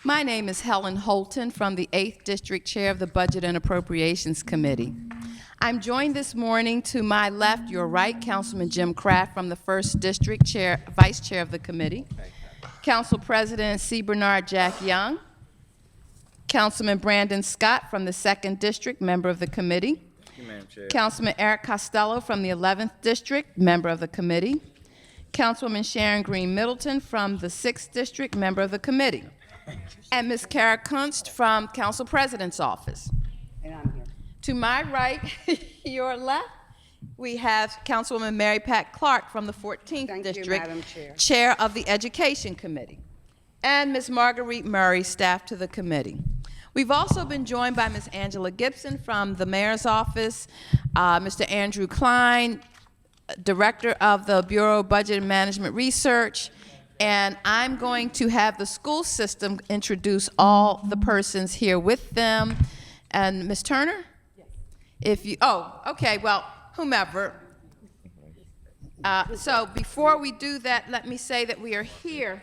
My name is Helen Holton from the 8th District, Chair of the Budget and Appropriations Committee. I'm joined this morning to my left, your right, Councilman Jim Kraft from the 1st District, Vice Chair of the committee. Council President C. Bernard Jack Young. Councilman Brandon Scott from the 2nd District, member of the committee. Thank you, Madam Chair. Councilman Eric Costello from the 11th District, member of the committee. Councilwoman Sharon Green Middleton from the 6th District, member of the committee. And Ms. Kara Kunst from Council President's office. And I'm here. To my right, your left, we have Councilwoman Mary Pat Clark from the 14th Thank you, District, Madam Chair. Chair of the Education Committee, and Ms. Marguerite Murray, staff to the committee. We've also been joined by Ms. Angela Gibson from the Mayor's office, Mr. Andrew Klein, Director of the Bureau of Budget and Management Research, and I'm going to have the school system introduce all the persons here with them. And Ms. Turner? Yes. If you, okay, well, whomever. So before we do that, let me say that we are here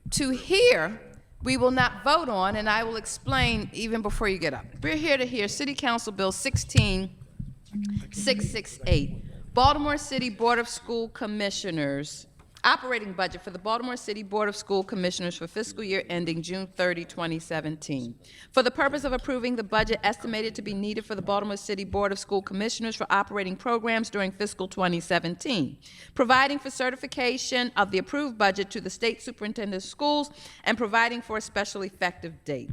to hear, we will not vote on, and I will explain even before you get up. We're here to hear City Council Bill 16668, Baltimore City Board of School Commissioners, operating budget for the Baltimore City Board of School Commissioners for fiscal year ending June 30, 2017. For the purpose of approving the budget estimated to be needed for the Baltimore City Board of School Commissioners for operating programs during fiscal 2017, providing for certification of the approved budget to the State Superintendent of Schools, and providing for a special effective date.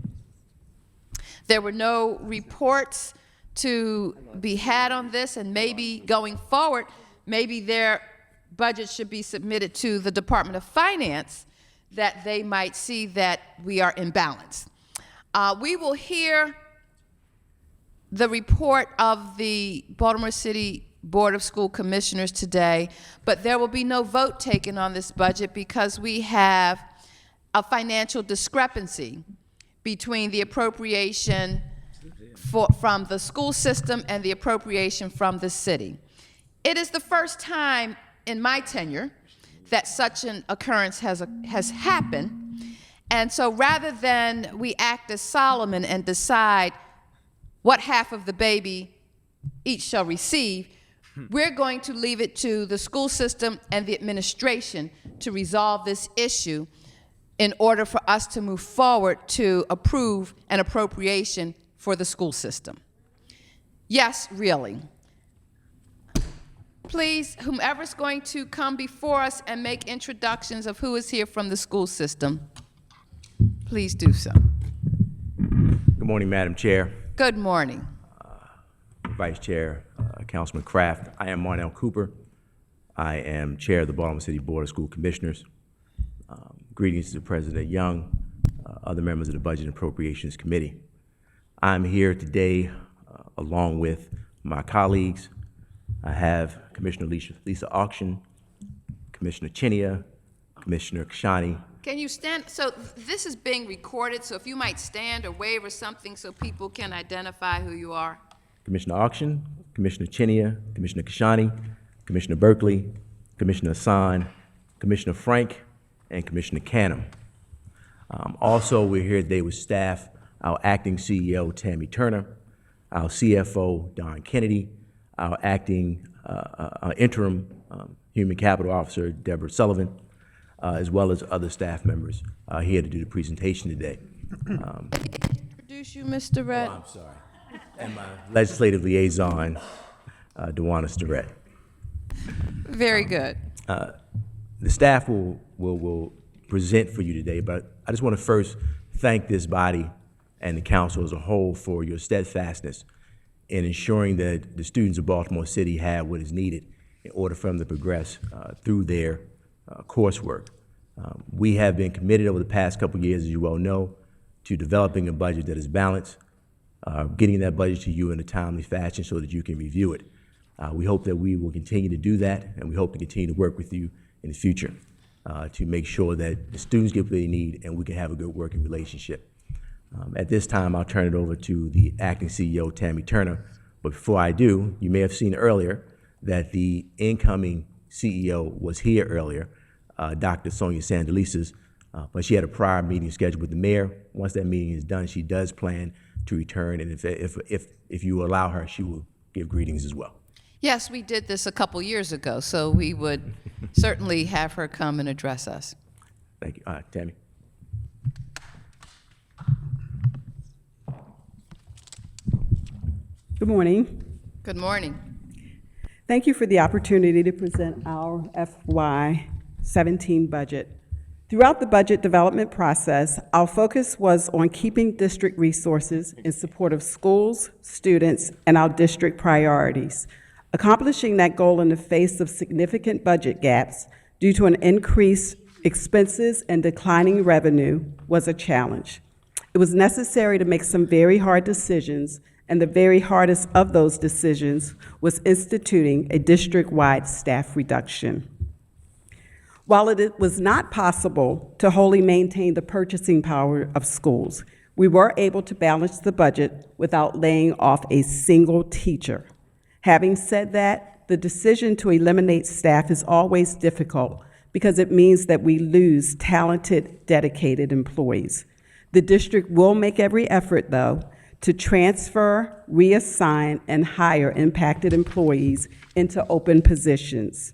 There were no reports to be had on this, and maybe going forward, maybe their budget should be submitted to the Department of Finance that they might see that we are in balance. We will hear the report of the Baltimore City Board of School Commissioners today, but there will be no vote taken on this budget because we have a financial discrepancy between the appropriation from the school system and the appropriation from the city. It is the first time in my tenure that such an occurrence has happened, and so rather than we act as Solomon and decide what half of the baby each shall receive, we're going to leave it to the school system and the administration to resolve this issue in order for us to move forward to approve an appropriation for the school system. Yes, really. Please, whomever's going to come before us and make introductions of who is here from the school system, please do so. Good morning, Madam Chair, Good morning. Vice Chair, Councilman Kraft. I am Marnell Cooper. I am Chair of the Baltimore City Board of School Commissioners. Greetings to President Young, other members of the Budget and Appropriations Committee. I'm here today along with my colleagues. I have Commissioner Lisa Auction, Commissioner Chinia, Commissioner Kashani. Can you stand? So this is being recorded, so if you might stand or wave or something so people can identify who you are. Commissioner Auction, Commissioner Chinia, Commissioner Kashani, Commissioner Berkeley, Commissioner Hassan, Commissioner Frank, and Commissioner Canham. Also, we're here today with staff, our acting CEO, Tammy Turner, our CFO, Don Kennedy, our acting interim Human Capital Officer, Deborah Sullivan, as well as other staff members here to do the presentation today. Introduce you, Mr. Redd. I'm sorry. And my legislative liaison, Dewana Starrett. Very good. The staff will present for you today, but I just want to first thank this body and the council as a whole for your steadfastness in ensuring that the students of Baltimore City have what is needed in order for them to progress through their coursework. We have been committed over the past couple of years, as you well know, to developing a budget that is balanced, getting that budget to you in a timely fashion so that you can review it. We hope that we will continue to do that, and we hope to continue to work with you in the future to make sure that the students get what they need and we can have a good working relationship. At this time, I'll turn it over to the acting CEO, Tammy Turner. But before I do, you may have seen earlier that the incoming CEO was here earlier, Dr. Sonia Sandelises, But she had a prior meeting scheduled with the mayor. Once that meeting is done, she does plan to return, and if you allow her, she will give greetings as well. Yes, we did this a couple years ago, so we would certainly have her come and address us. Thank you. Tammy. Good morning. Good morning. Thank you for the opportunity to present our FY17 budget. Throughout the budget development process, our focus was on keeping district resources in support of schools, students, and our district priorities. Accomplishing that goal in the face of significant budget gaps due to an increased expenses and declining revenue was a challenge. It was necessary to make some very hard decisions, and the very hardest of those decisions was instituting a district-wide staff reduction. While it was not possible to wholly maintain the purchasing power of schools, we were able to balance the budget without laying off a single teacher. Having said that, the decision to eliminate staff is always difficult because it means that we lose talented, dedicated employees. The district will make every effort, though, to transfer, reassign, and hire impacted employees into open positions.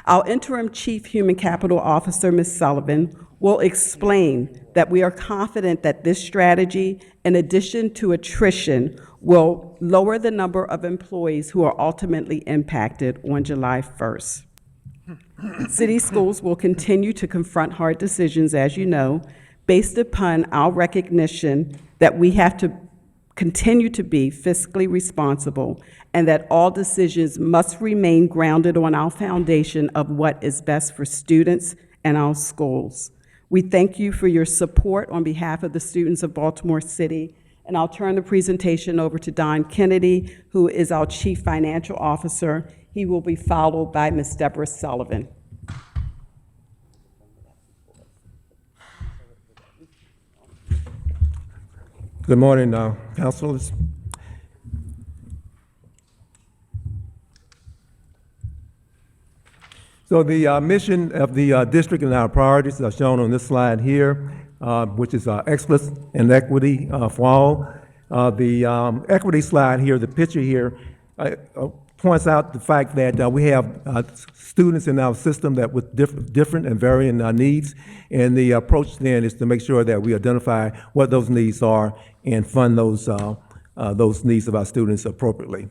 Our interim Chief Human Capital Officer, Ms. Sullivan, will explain that we are confident that this strategy, in addition to attrition, will lower the number of employees who are ultimately impacted on July 1st. City schools will continue to confront hard decisions, as you know, based upon our recognition that we have to continue to be fiscally responsible, and that all decisions must remain grounded on our foundation of what is best for students and our schools. We thank you for your support on behalf of the students of Baltimore City, and I'll turn the presentation over to Don Kennedy, who is our Chief Financial Officer. He will be followed by Ms. Deborah Sullivan. Good morning, councilors. So the mission of the district and our priorities are shown on this slide here, which is excellence and equity for all. The equity slide here, the picture here, points out the fact that we have students in our system that with different and varying needs, and the approach then is to make sure that we identify what those needs are and fund those needs of our students appropriately.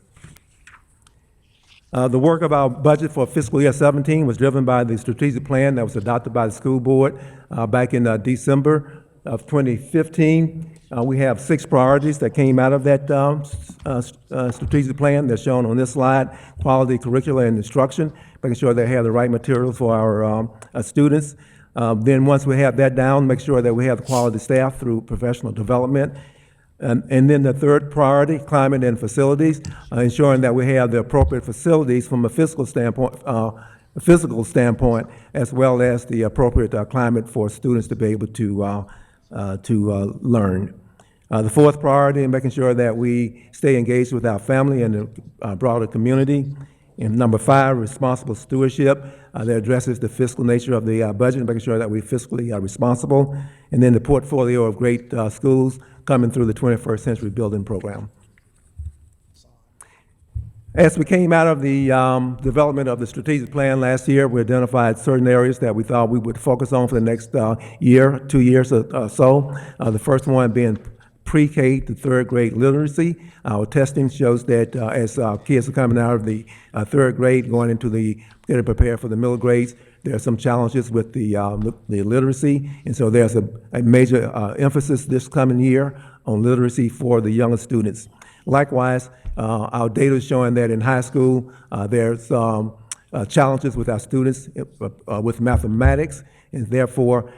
The work of our budget for fiscal year 17 was driven by the strategic plan that was adopted by the school board back in December of 2015. We have 6 priorities that came out of that strategic plan. They're shown on this slide: quality curricula and instruction, making sure they have the right materials for our students. Then once we have that down, make sure that we have the quality staff through professional development. And then the third priority, climate and facilities, ensuring that we have the appropriate facilities from a physical standpoint, as well as the appropriate climate for students to be able to learn. The fourth priority, making sure that we stay engaged with our family and the broader community. And number 5, responsible stewardship, that addresses the fiscal nature of the budget, making sure that we're fiscally responsible. And then the portfolio of great schools coming through the 21st Century Building Program. As we came out of the development of the strategic plan last year, we identified certain areas that we thought we would focus on for the next year, 2 years or so. The first one being pre-K to 3rd grade literacy. Our testing shows that as kids are coming out of the 3rd grade, going into getting prepared for the middle grades, there are some challenges with the literacy, and so there's a major emphasis this coming year on literacy for the younger students. Likewise, our data is showing that in high school, there's challenges with our students with mathematics, and therefore,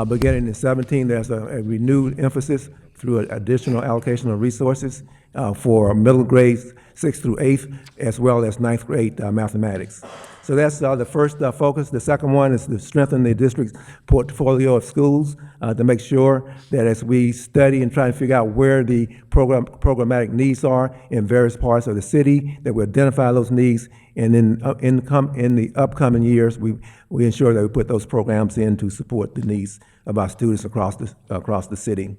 beginning in 17, there's a renewed emphasis through additional allocation of resources for middle grades 6th through 8th, as well as 9th grade mathematics. So that's the first focus. The second one is to strengthen the district's portfolio of schools to make sure that as we study and try to figure out where the programmatic needs are in various parts of the city, that we identify those needs, and then in the upcoming years, we ensure that we put those programs in to support the needs of our students across the city.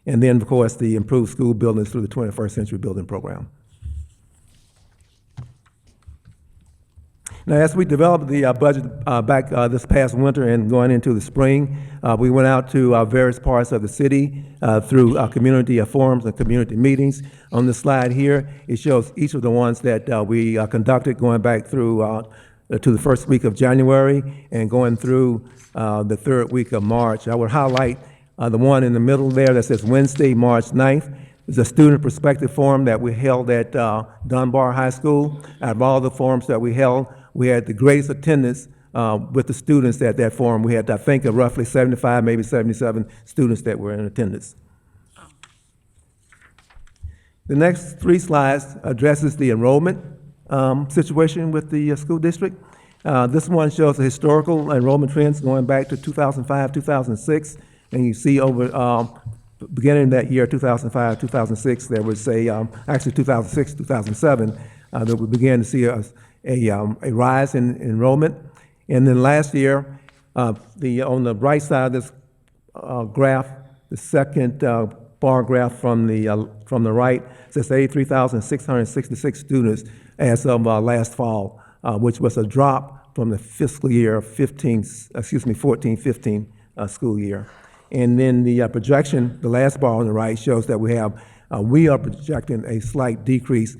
And then, of course, the improved school buildings through the 21st Century Building Program. Now, as we developed the budget back this past winter and going into the spring, we went out to various parts of the city through community forums and community meetings. On the slide here, it shows each of the ones that we conducted going back through to the first week of January and going through the third week of March. I would highlight the one in the middle there that says Wednesday, March 9th. It's a student perspective forum that we held at Dunbar High School. Out of all the forums that we held, we had the greatest attendance with the students at that forum. We had, I think, roughly 75, maybe 77 students that were in attendance. The next three slides addresses the enrollment situation with the school district. This one shows the historical enrollment trends going back to 2005, 2006, and you see over beginning that year, 2005, 2006, there was actually 2006, 2007, that we began to see a rise in enrollment. And then last year, on the right side of this graph, the second bar graph from the right says 83,666 students as of last fall, which was a drop from the fiscal year 14-15 school year. And then the projection, the last bar on the right, shows that we are projecting a slight decrease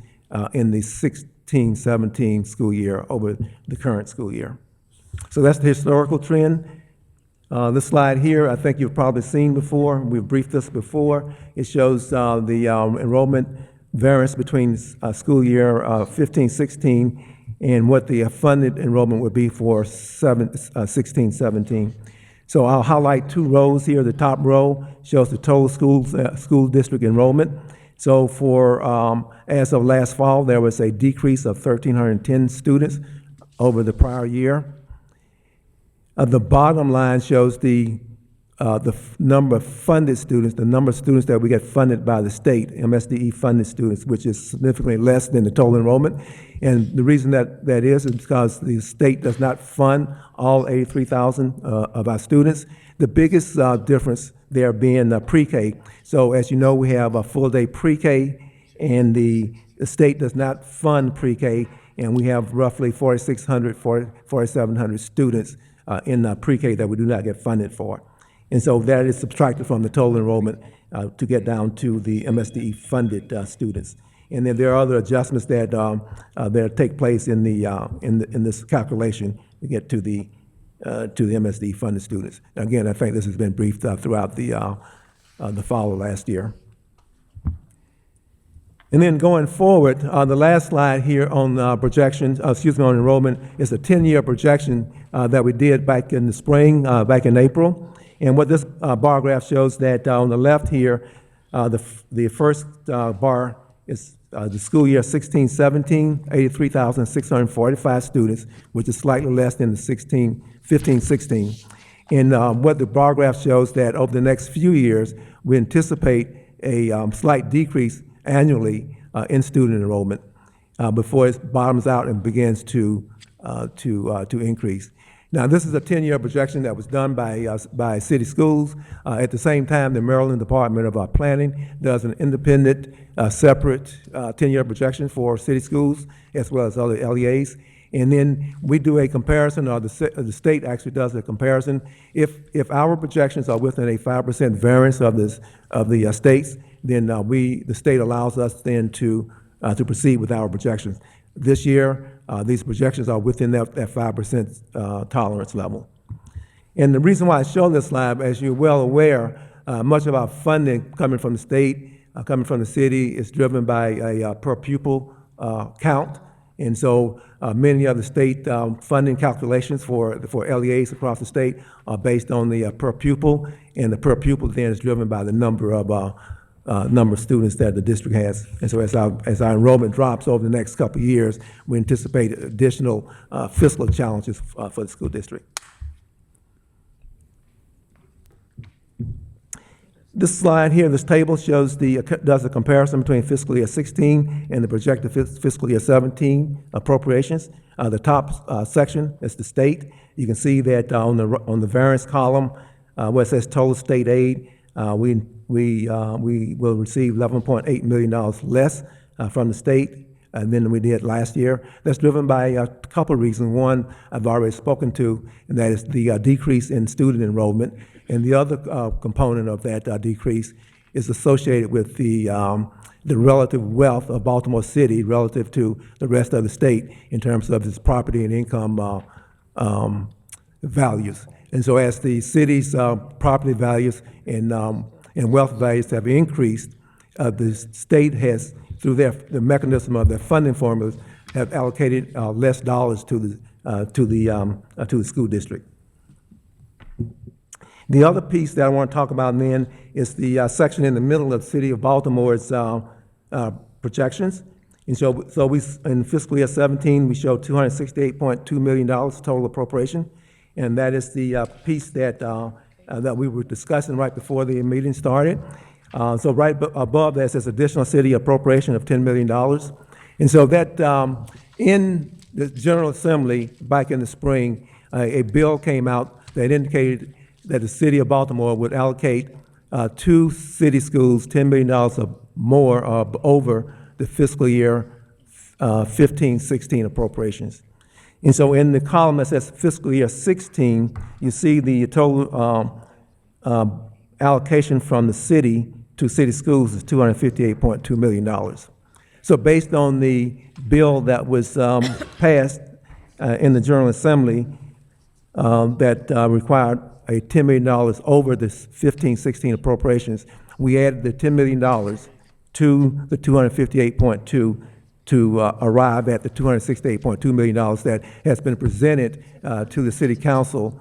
in the 16-17 school year over the current school year. So that's the historical trend. This slide here, I think you've probably seen before. We've briefed this before. It shows the enrollment variance between school year 15-16 and what the funded enrollment would be for 16-17. So I'll highlight two rows here. The top row shows the total school district enrollment. So for as of last fall, there was a decrease of 1,310 students over the prior year. The bottom line shows the number of funded students, the number of students that we get funded by the state, MSDE funded students, which is significantly less than the total enrollment. And the reason that is because the state does not fund all 83,000 of our students. The biggest difference there being pre-K. So as you know, we have a full-day pre-K, and the state does not fund pre-K, and we have roughly 4,600, 4,700 students in pre-K that we do not get funded for. And so that is subtracted from the total enrollment to get down to the MSDE funded students. And then there are other adjustments that take place in this calculation to get to the MSDE funded students. Again, I think this has been briefed throughout the fall of last year. And then going forward, the last slide here on projections, on enrollment, is a 10-year projection that we did back in the spring, back in April. And what this bar graph shows that on the left here, the first bar is the school year 16-17, 83,645 students, which is slightly less than the 15-16. And what the bar graph shows that over the next few years, we anticipate a slight decrease annually in student enrollment before it bottoms out and begins to increase. Now, this is a 10-year projection that was done by city schools. At the same time, the Maryland Department of Planning does an independent, separate 10-year projection for city schools as well as other LEAs. And then we do a comparison, or the state actually does a comparison. If our projections are within a 5% variance of the states, then the state allows us then to proceed with our projections. This year, these projections are within that 5% tolerance level. And the reason why I show this slide, as you're well aware, much of our funding coming from the state, coming from the city, is driven by a per pupil count. And so many of the state funding calculations for LEAs across the state are based on the per pupil, and the per pupil then is driven by the number of number of students that the district has. And so as our enrollment drops over the next couple of years, we anticipate additional fiscal challenges for the school district. This slide here, this table shows does a comparison between fiscal year 16 and the projected fiscal year 17 appropriations. The top section is the state. You can see that on the variance column where it says total state aid, we will receive $11.8 million less from the state than we did last year. That's driven by a couple of reasons. One, I've already spoken to, and that is the decrease in student enrollment. And the other component of that decrease is associated with the relative wealth of Baltimore City relative to the rest of the state in terms of its property and income values. And so as the city's property values and wealth values have increased, the state has, through the mechanism of their funding formulas, have allocated less dollars to the school district. The other piece that I want to talk about then is the section in the middle of the city of Baltimore's projections. And so we, in fiscal year 17, we showed $268.2 million total appropriation. And that is the piece that we were discussing right before the meeting started. So right above that says additional city appropriation of $10 million. And so that in the General Assembly back in the spring, a bill came out that indicated that the city of Baltimore would allocate two city schools $10 million or more over the fiscal year 15-16 appropriations. And so in the column that says fiscal year 16, you see the total allocation from the city to city schools is $258.2 million. So based on the bill that was passed in the General Assembly that required a $10 million over the 15-16 appropriations, we added the $10 million to the 258.2 to arrive at the $268.2 million that has been presented to the City Council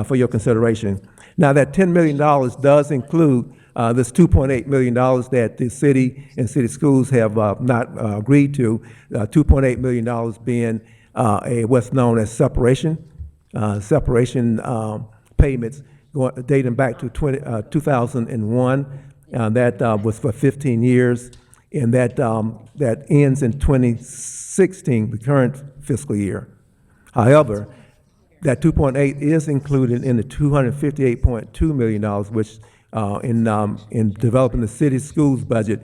for your consideration. Now, that $10 million does include this $2.8 million that the city and city schools have not agreed to, $2.8 million being what's known as separation payments dating back to 2001. That was for 15 years, and that ends in 2016, the current fiscal year. However, that 2.8 is included in the $258.2 million, which in developing the city schools budget,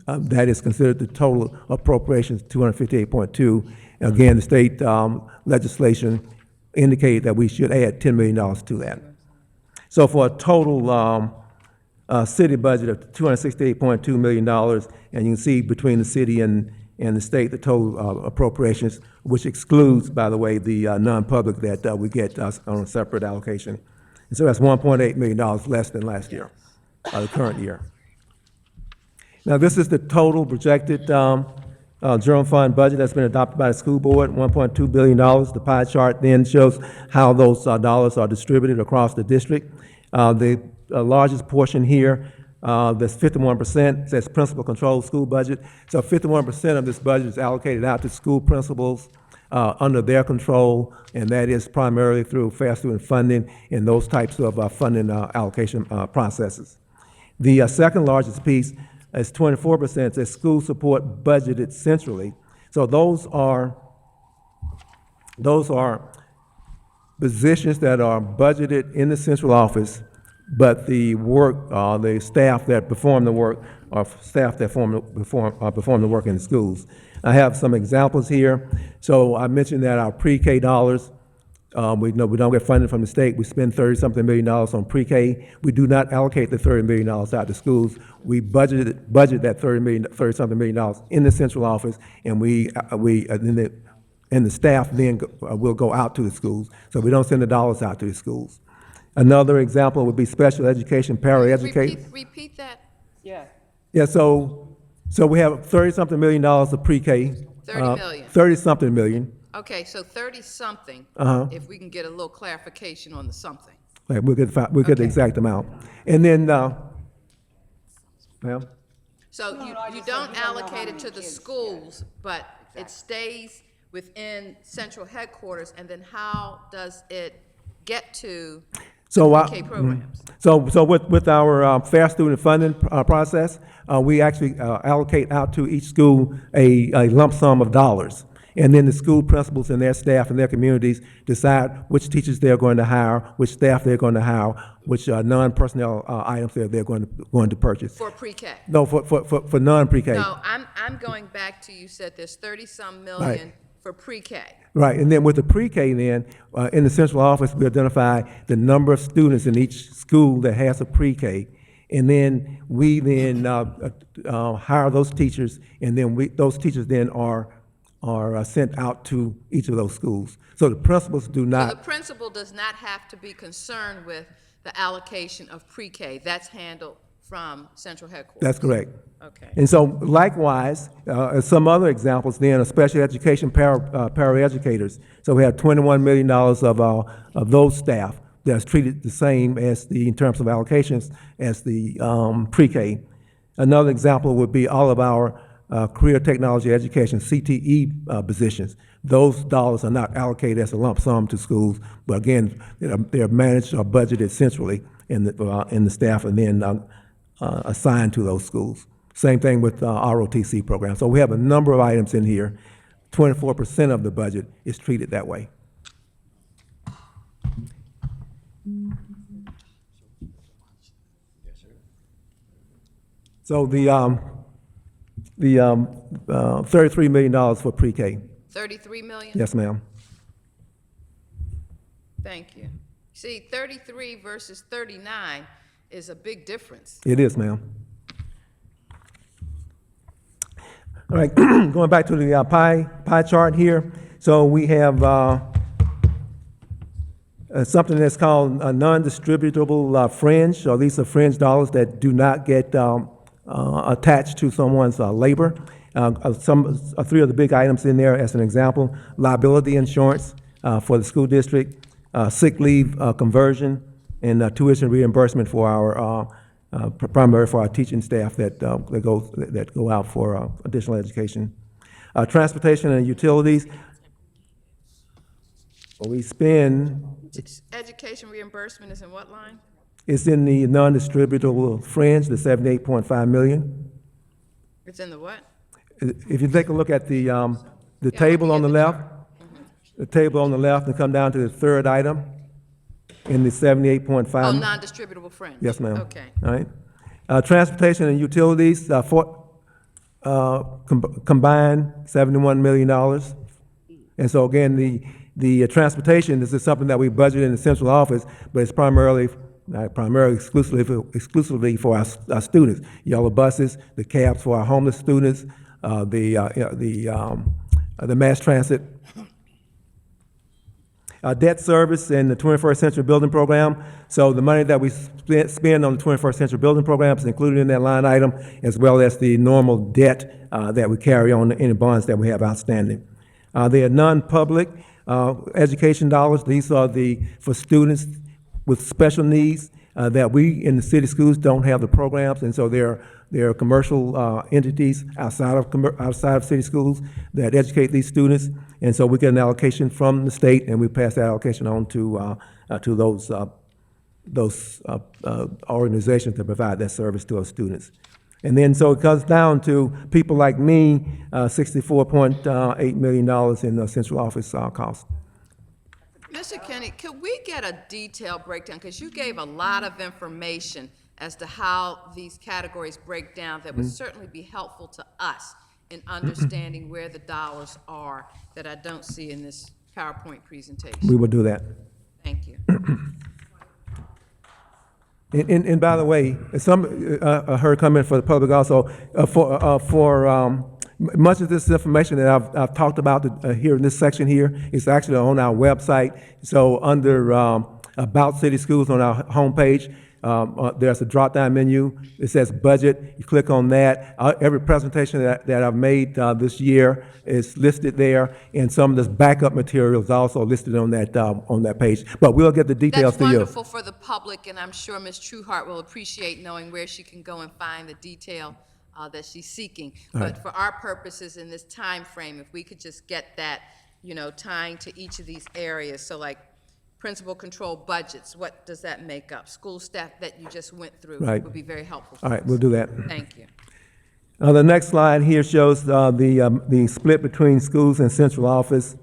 that is considered the total appropriations, 258.2. Again, the state legislation indicated that we should add $10 million to that. So for a total city budget of $268.2 million, and you can see between the city and the state, the total appropriations, which excludes, by the way, the non-public that we get on a separate allocation. And so that's $1.8 million less than last year, the current year. Now, this is the total projected general fund budget that's been adopted by the school board, $1.2 billion. The pie chart then shows how those dollars are distributed across the district. The largest portion here, that's 51%, says principal controlled school budget. So 51% of this budget is allocated out to school principals under their control, and that is primarily through fair student funding and those types of funding allocation processes. The second largest piece is 24%, says school support budgeted centrally. So those are positions that are budgeted in the central office, but the work, the staff that perform the work are staff that perform the work in the schools. I have some examples here. So I mentioned that our pre-K dollars, we don't get funding from the state. We spend $30-something million on pre-K. We do not allocate the $30 million out to schools. We budget that $30-something million in the central office, and the staff then will go out to the schools. So we don't send the dollars out to the schools. Another example would be special education, paraeducation. Repeat that. Yeah, so we have $30-something million of pre-K. 30 million. 30-something million. Okay, so 30-something, if we can get a little clarification on the something. Like we'll get the exact amount. And then Ma'am? So you don't allocate it to the schools, but it stays within central headquarters, and then how does it get to So, pre-K programs? So with our fair student funding process, we actually allocate out to each school a lump sum of dollars. And then the school principals and their staff and their communities decide which teachers they're going to hire, which staff they're going to hire, which non-personnel items they're going to purchase. For pre-K? No, for non-pre-K. No, I'm going back to, you said there's 30-some million for pre-K. Right, and then with the pre-K then, in the central office, we identify the number of students in each school that has a pre-K. And then we then hire those teachers, and then those teachers then are sent out to each of those schools. So the principals do So the not, principal does not have to be concerned with the allocation of pre-K. That's handled from central headquarters. that's correct. Okay. And so likewise, some other examples then are special education paraeducators. So we have $21 million of those staff that's treated the same as in terms of allocations as the pre-K. Another example would be all of our career technology education, CTE positions. Those dollars are not allocated as a lump sum to schools, but again, they're managed or budgeted centrally in the staff and then assigned to those schools. Same thing with ROTC programs. So we have a number of items in here. 24% of the budget is treated that way. So the $33 million for pre-K. 33 million? Yes, ma'am. Thank you. See, 33 versus 39 is a big difference. It is, ma'am. All right, going back to the pie chart here. So we have something that's called a non-distributable fringe. So these are fringe dollars that do not get attached to someone's labor. Three of the big items in there, as an example: liability insurance for the school district, sick leave conversion, and tuition reimbursement for our primarily for our teaching staff that go out for additional education. Transportation and utilities. We spend. Education reimbursement is in what line? It's in the non-distributable fringe, the 78.5 million. It's in the what? If you take a look at the table on the left, the table on the left, and come down to the third item in the 78.5. Oh, non-distributable fringe. Yes, ma'am. Okay. All right. Transportation and utilities, combined $71 million. And so again, the transportation, this is something that we budget in the central office, but it's exclusively for our students. Yellow buses, the cabs for our homeless students, the mass transit. Debt service and the 21st Century Building Program. So the money that we spend on the 21st Century Building Program is included in that line item, as well as the normal debt that we carry on any bonds that we have outstanding. They are non-public education dollars. These are for students with special needs that we in the city schools don't have the programs, and so they're commercial entities outside of city schools that educate these students, and so we get an allocation from the state, and we pass that allocation on to those organizations that provide that service to our students. And then so it comes down to people like me, $64.8 million in the central office costs. Mr. Kenny, could we get a detailed breakdown? Because you gave a lot of information as to how these categories break down that would certainly be helpful to us in understanding where the dollars are that I don't see in this PowerPoint presentation. We will do that. Thank you. And by the way, some heard comment for the public also for much of this information that I've talked about here in this section here is actually on our website. So under About City Schools on our homepage, there's a drop-down menu. It says budget. You click on that. Every presentation that I've made this year is listed there, and some of this backup material is also listed on that page. But we'll get the details That's to you. wonderful for the public, and I'm sure Ms. Trueheart will appreciate knowing where she can go and find the detail that she's seeking. But for our purposes in this time frame, if we could just get that, tying to each of these areas, so like principal control budgets, what does that make up? School staff that you just went through Right. would be very helpful for All right, us. we'll do that. Thank you. The next slide here shows the split between schools and central office,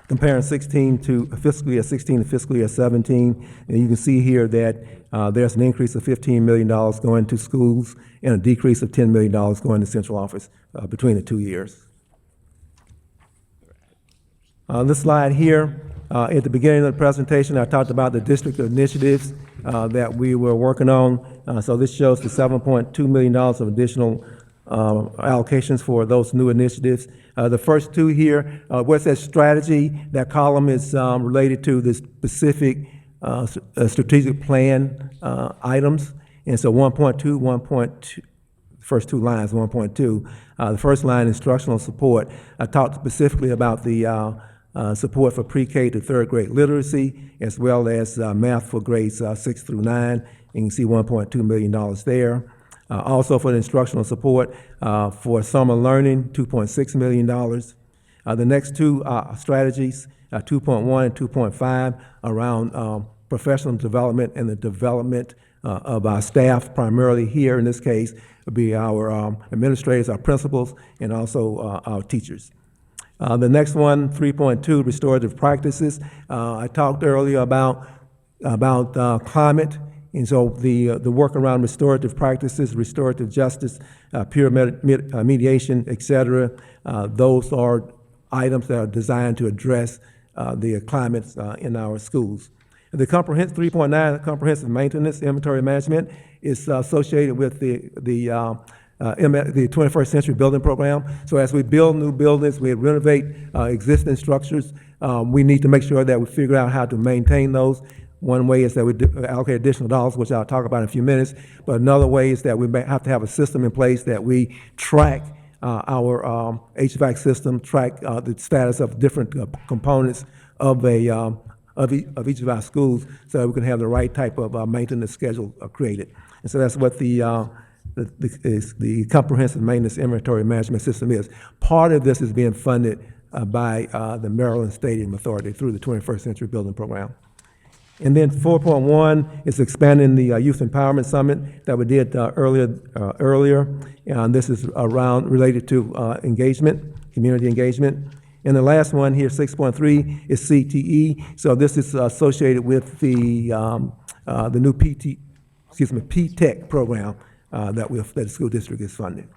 comparing fiscal year 16 to fiscal year 17. And you can see here that there's an increase of $15 million going to schools and a decrease of $10 million going to central office between the 2 years. This slide here, at the beginning of the presentation, I talked about the district initiatives that we were working on. So this shows the $7.2 million of additional allocations for those new initiatives. The first two here, where it says strategy, that column is related to the specific strategic plan items. And so 1.2, first two lines, 1.2. The first line, instructional support. I talked specifically about the support for pre-K to third grade literacy, as well as math for grades 6 through 9. You can see $1.2 million there. Also for the instructional support for summer learning, $2.6 million. The next two strategies, 2.1 and 2.5, around professional development and the development of our staff, primarily here in this case, would be our administrators, our principals, and also our teachers. The next one, 3.2, restorative practices. I talked earlier about climate, and so the work around restorative practices, restorative justice, peer mediation, et cetera, those are items that are designed to address the climate in our schools. The 3.9, comprehensive maintenance, inventory management, is associated with the 21st Century Building Program. So as we build new buildings, we renovate existing structures, we need to make sure that we figure out how to maintain those. One way is that we allocate additional dollars, which I'll talk about in a few minutes, but another way is that we may have to have a system in place that we track our HVAC system, track the status of different components of each of our schools, so that we can have the right type of maintenance schedule created. And so that's what the comprehensive maintenance inventory management system is. Part of this is being funded by the Maryland Stadium Authority through the 21st Century Building Program. And then 4.1 is expanding the Youth Empowerment Summit that we did earlier. And this is related to engagement, community engagement. And the last one here, 6.3, is CTE. So this is associated with the new P-TECH program that the school district is funding.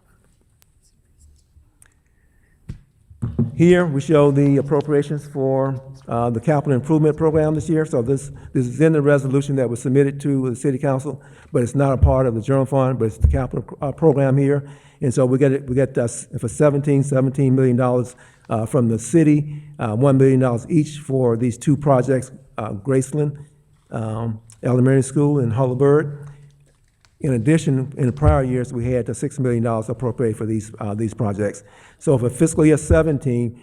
Here, we show the appropriations for the capital improvement program this year. So this is in the resolution that was submitted to the city council, but it's not a part of the general fund, but it's the capital program here. And so we get for $17 million from the city, $1 million each for these two projects, Graceland Elementary School in Hullabird. In addition, in the prior years, we had $6 million appropriated for these projects. So for fiscal year 17,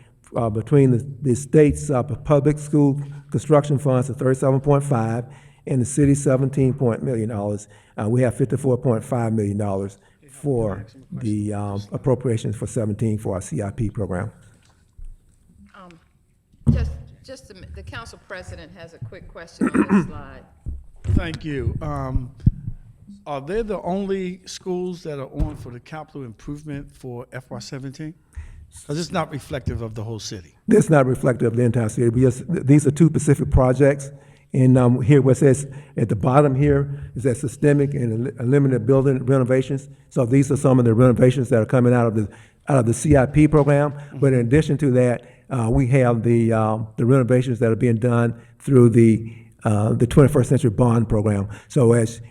between the state's public school construction funds of $37.5 and the city's $17 million, we have $54.5 million for the appropriations for 17 for our CIP program. Just the council president has a quick question on this slide. Thank you. Are they the only schools that are on for the capital improvement for FY17? Because it's not reflective of the whole city. This is not reflective of the entire city, because these are two specific projects. And here where it says at the bottom here is that systemic and limited building renovations. So these are some of the renovations that are coming out of the CIP program. But in addition to that, we have the renovations that are being done through the 21st Century Bond Program. So as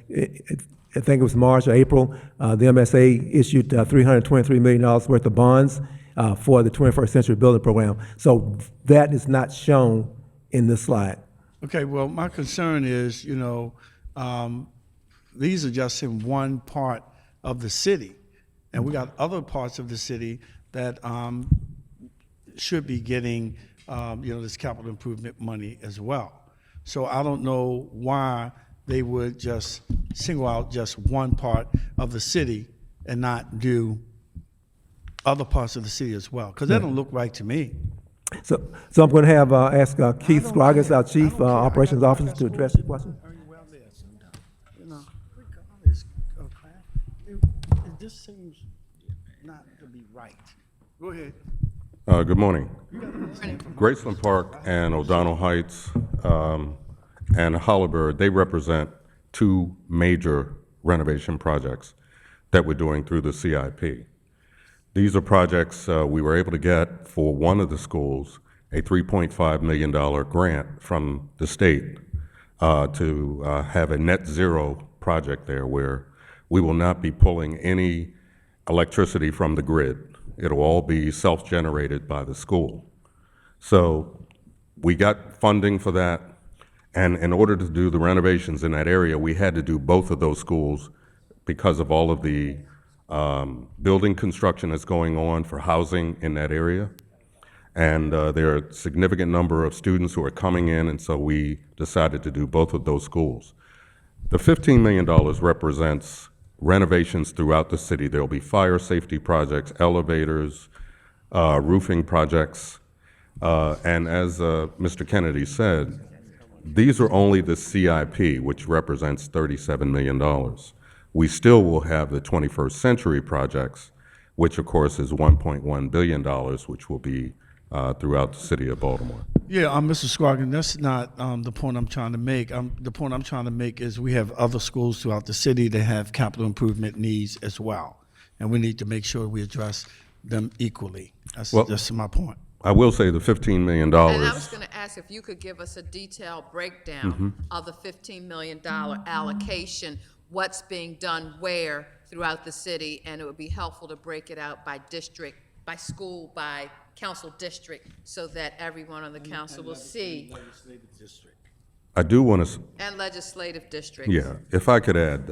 I think it was March or April, the MSA issued $323 million worth of bonds for the 21st Century Building Program. So that is not shown in this slide. Okay, well, my concern is, these are just in one part of the city. And we got other parts of the city that should be getting, this capital improvement money as well. So I don't know why they would just single out just one part of the city and not do other parts of the city as well, because that don't look right to me. So I'm going to have, ask Keith Scroggins, our Chief Operations Officer, to address the question. Regardless of that, it just seems not to be right. Go ahead. Good morning. Graceland Park and O'Donnell Heights and Holabird, they represent two major renovation projects that we're doing through the CIP. These are projects we were able to get for one of the schools, a $3.5 million grant from the state to have a net zero project there where we will not be pulling any electricity from the grid. It'll all be self-generated by the school. So we got funding for that, and in order to do the renovations in that area, we had to do both of those schools because of all of the building construction that's going on for housing in that area. And there are a significant number of students who are coming in, and so we decided to do both of those schools. The $15 million represents renovations throughout the city. There'll be fire safety projects, elevators, roofing projects, and as Mr. Kennedy said, these are only the CIP, which represents $37 million. We still will have the 21st century projects, which of course is $1.1 billion, which will be throughout the city of Baltimore. Yeah, Mr. Scroggins, that's not the point I'm trying to make. The point I'm trying to make is we have other schools throughout the city that have capital improvement needs as well, and we need to make sure we address them equally. That's my point. I will say the $15 million. And I was going to ask if you could give us a detailed breakdown of the $15 million allocation, what's being done where throughout the city, and it would be helpful to break it out by district, by school, by council district, so that everyone on the council will see. I do want to. And legislative districts. Yeah, if I could add,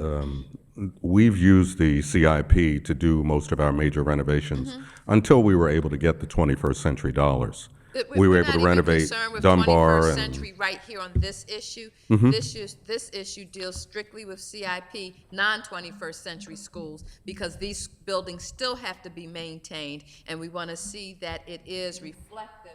we've used the CIP to do most of our major renovations until we were able to get the 21st century dollars. But We were we're able not to even renovate concerned with Dunbar 21st and century right here on this issue. This issue deals strictly with CIP, non-21st century schools, because these buildings still have to be maintained, and we want to see that it is reflective.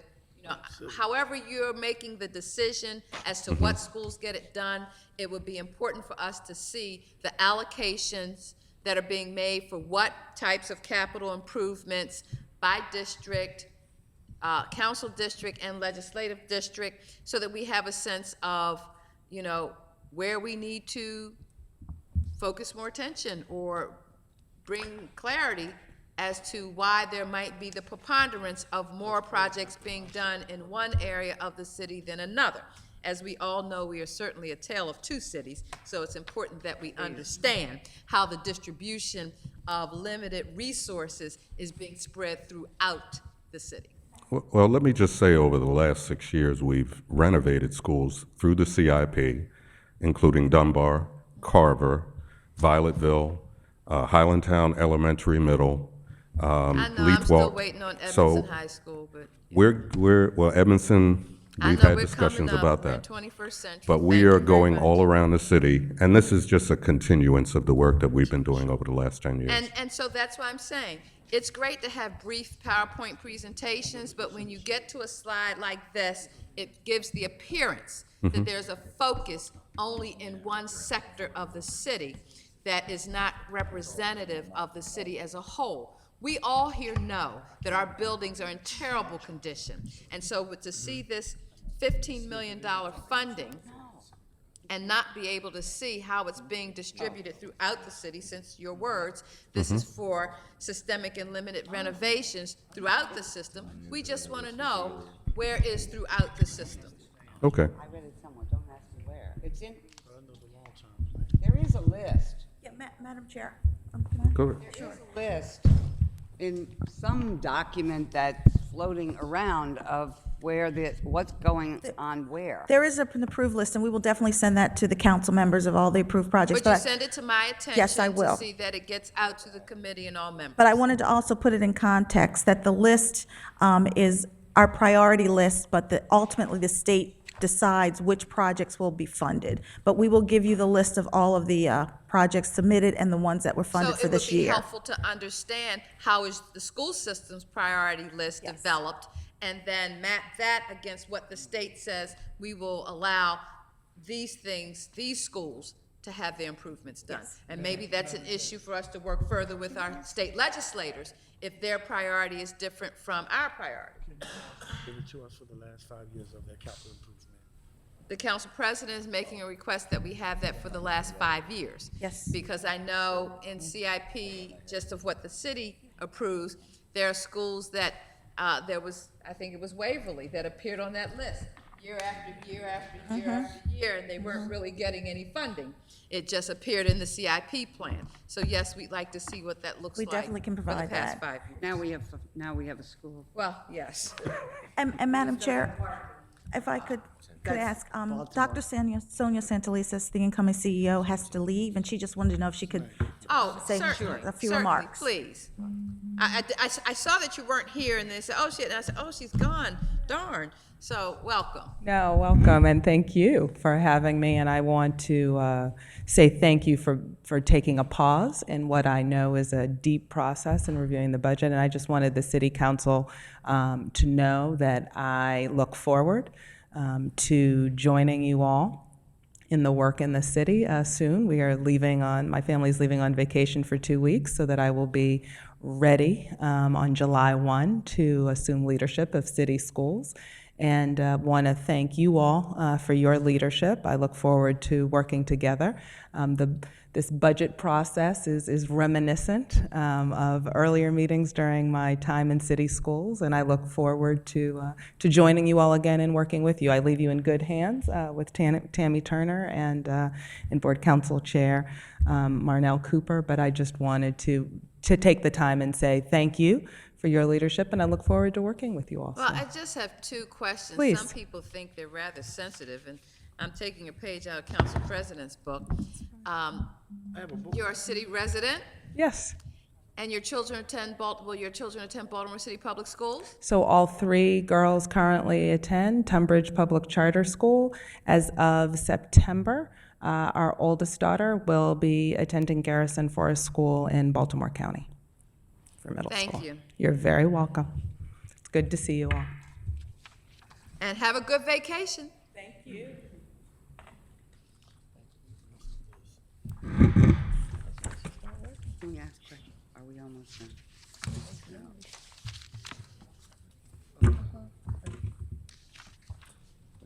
However you're making the decision as to what schools get it done, it would be important for us to see the allocations that are being made for what types of capital improvements by district, council district and legislative district, so that we have a sense of, where we need to focus more attention or bring clarity as to why there might be the preponderance of more projects being done in one area of the city than another. As we all know, we are certainly a tale of two cities, so it's important that we understand how the distribution of limited resources is being spread throughout the city. Well, let me just say over the last 6 years, we've renovated schools through the CIP, including Dunbar, Carver, Violetville, Highlandtown Elementary Middle, I know, I'm still Leithwalk. waiting on So Edmondson High School, but. well, Edmondson, I we've know had we're discussions coming up. about We're that. in 21st century. But we Thank you are very going much. all around the city, and this is just a continuance of the work that we've been doing over the last 10 years. And so that's why I'm saying, it's great to have brief PowerPoint presentations, but when you get to a slide like this, it gives the appearance that there's a focus only in one sector of the city that is not representative of the city as a whole. We all here know that our buildings are in terrible condition. And so to see this $15 million funding and not be able to see how it's being distributed throughout the city, since your words, this is for systemic and limited renovations throughout the system, we just want to know where is throughout the system. Okay. I read it somewhere, don't ask me where. It's in, there is a list. Yeah, Madam Chair, can I? Go ahead. There is a list in some document that's floating around of where what's going on where? There is an approved list, and we will definitely send that to the council members of all the approved projects. Would you I- send it to my attention? Yes, I will. To see that it gets out to the committee and all members. But I wanted to also put it in context that the list is our priority list, but ultimately the state decides which projects will be funded. But we will give you the list of all of the projects submitted and the ones that were funded for this So it would be year. helpful to understand how is the school system's priority list developed, and then map that against what the state says we will allow these things, these schools, to have their improvements done. And maybe that's an issue for us to work further with our state legislators, if their priority is different from our priority. Give it to us for the last 5 years of their capital improvement. The council president is making a request that we have that for the last 5 years. Yes. Because I know in CIP, just of what the city approves, there are schools that, there was, I think it was Waverly, that appeared on that list year after year after year after year, and they weren't really getting any funding. It just appeared in the CIP plan. So yes, we'd like to see what that looks We like. definitely can for provide the past that. 5 years. Now we have a school. Well, yes. And Madam Chair, if I could ask, Dr. Sonia Santalisa, the incoming CEO, has to leave, and she just wanted to know if she could Oh, say certainly, a few certainly, remarks. please. I saw that you weren't here, and they said, oh, shit, and I said, oh, she's gone, darn. So, welcome. No, welcome, and thank you for having me. And I want to say thank you for taking a pause in what I know is a deep process in reviewing the budget. And I just wanted the city council to know that I look forward to joining you all in the work in the city soon. We are my family's leaving on vacation for 2 weeks, so that I will be ready on July 1 to assume leadership of city schools. And want to thank you all for your leadership. I look forward to working together. This budget process is reminiscent of earlier meetings during my time in city schools, and I look forward to joining you all again and working with you. I leave you in good hands with Tammy Turner and Board Council Chair Marnell Cooper, but I just wanted to take the time and say thank you for your leadership, and I look forward to working with you all. Well, I just have 2 questions. Please. Some people think they're rather sensitive, and I'm taking a page out of Council President's book. You're a city resident, Yes. and your children attend Baltimore City Public Schools? So all 3 girls currently attend Tunbridge Public Charter School. As of September, our oldest daughter will be attending Garrison Forest School in Baltimore County for middle school. Thank you. You're very welcome. It's good to see you all. And have a good vacation. Thank you. Let me ask a question. Are we almost done? No. We're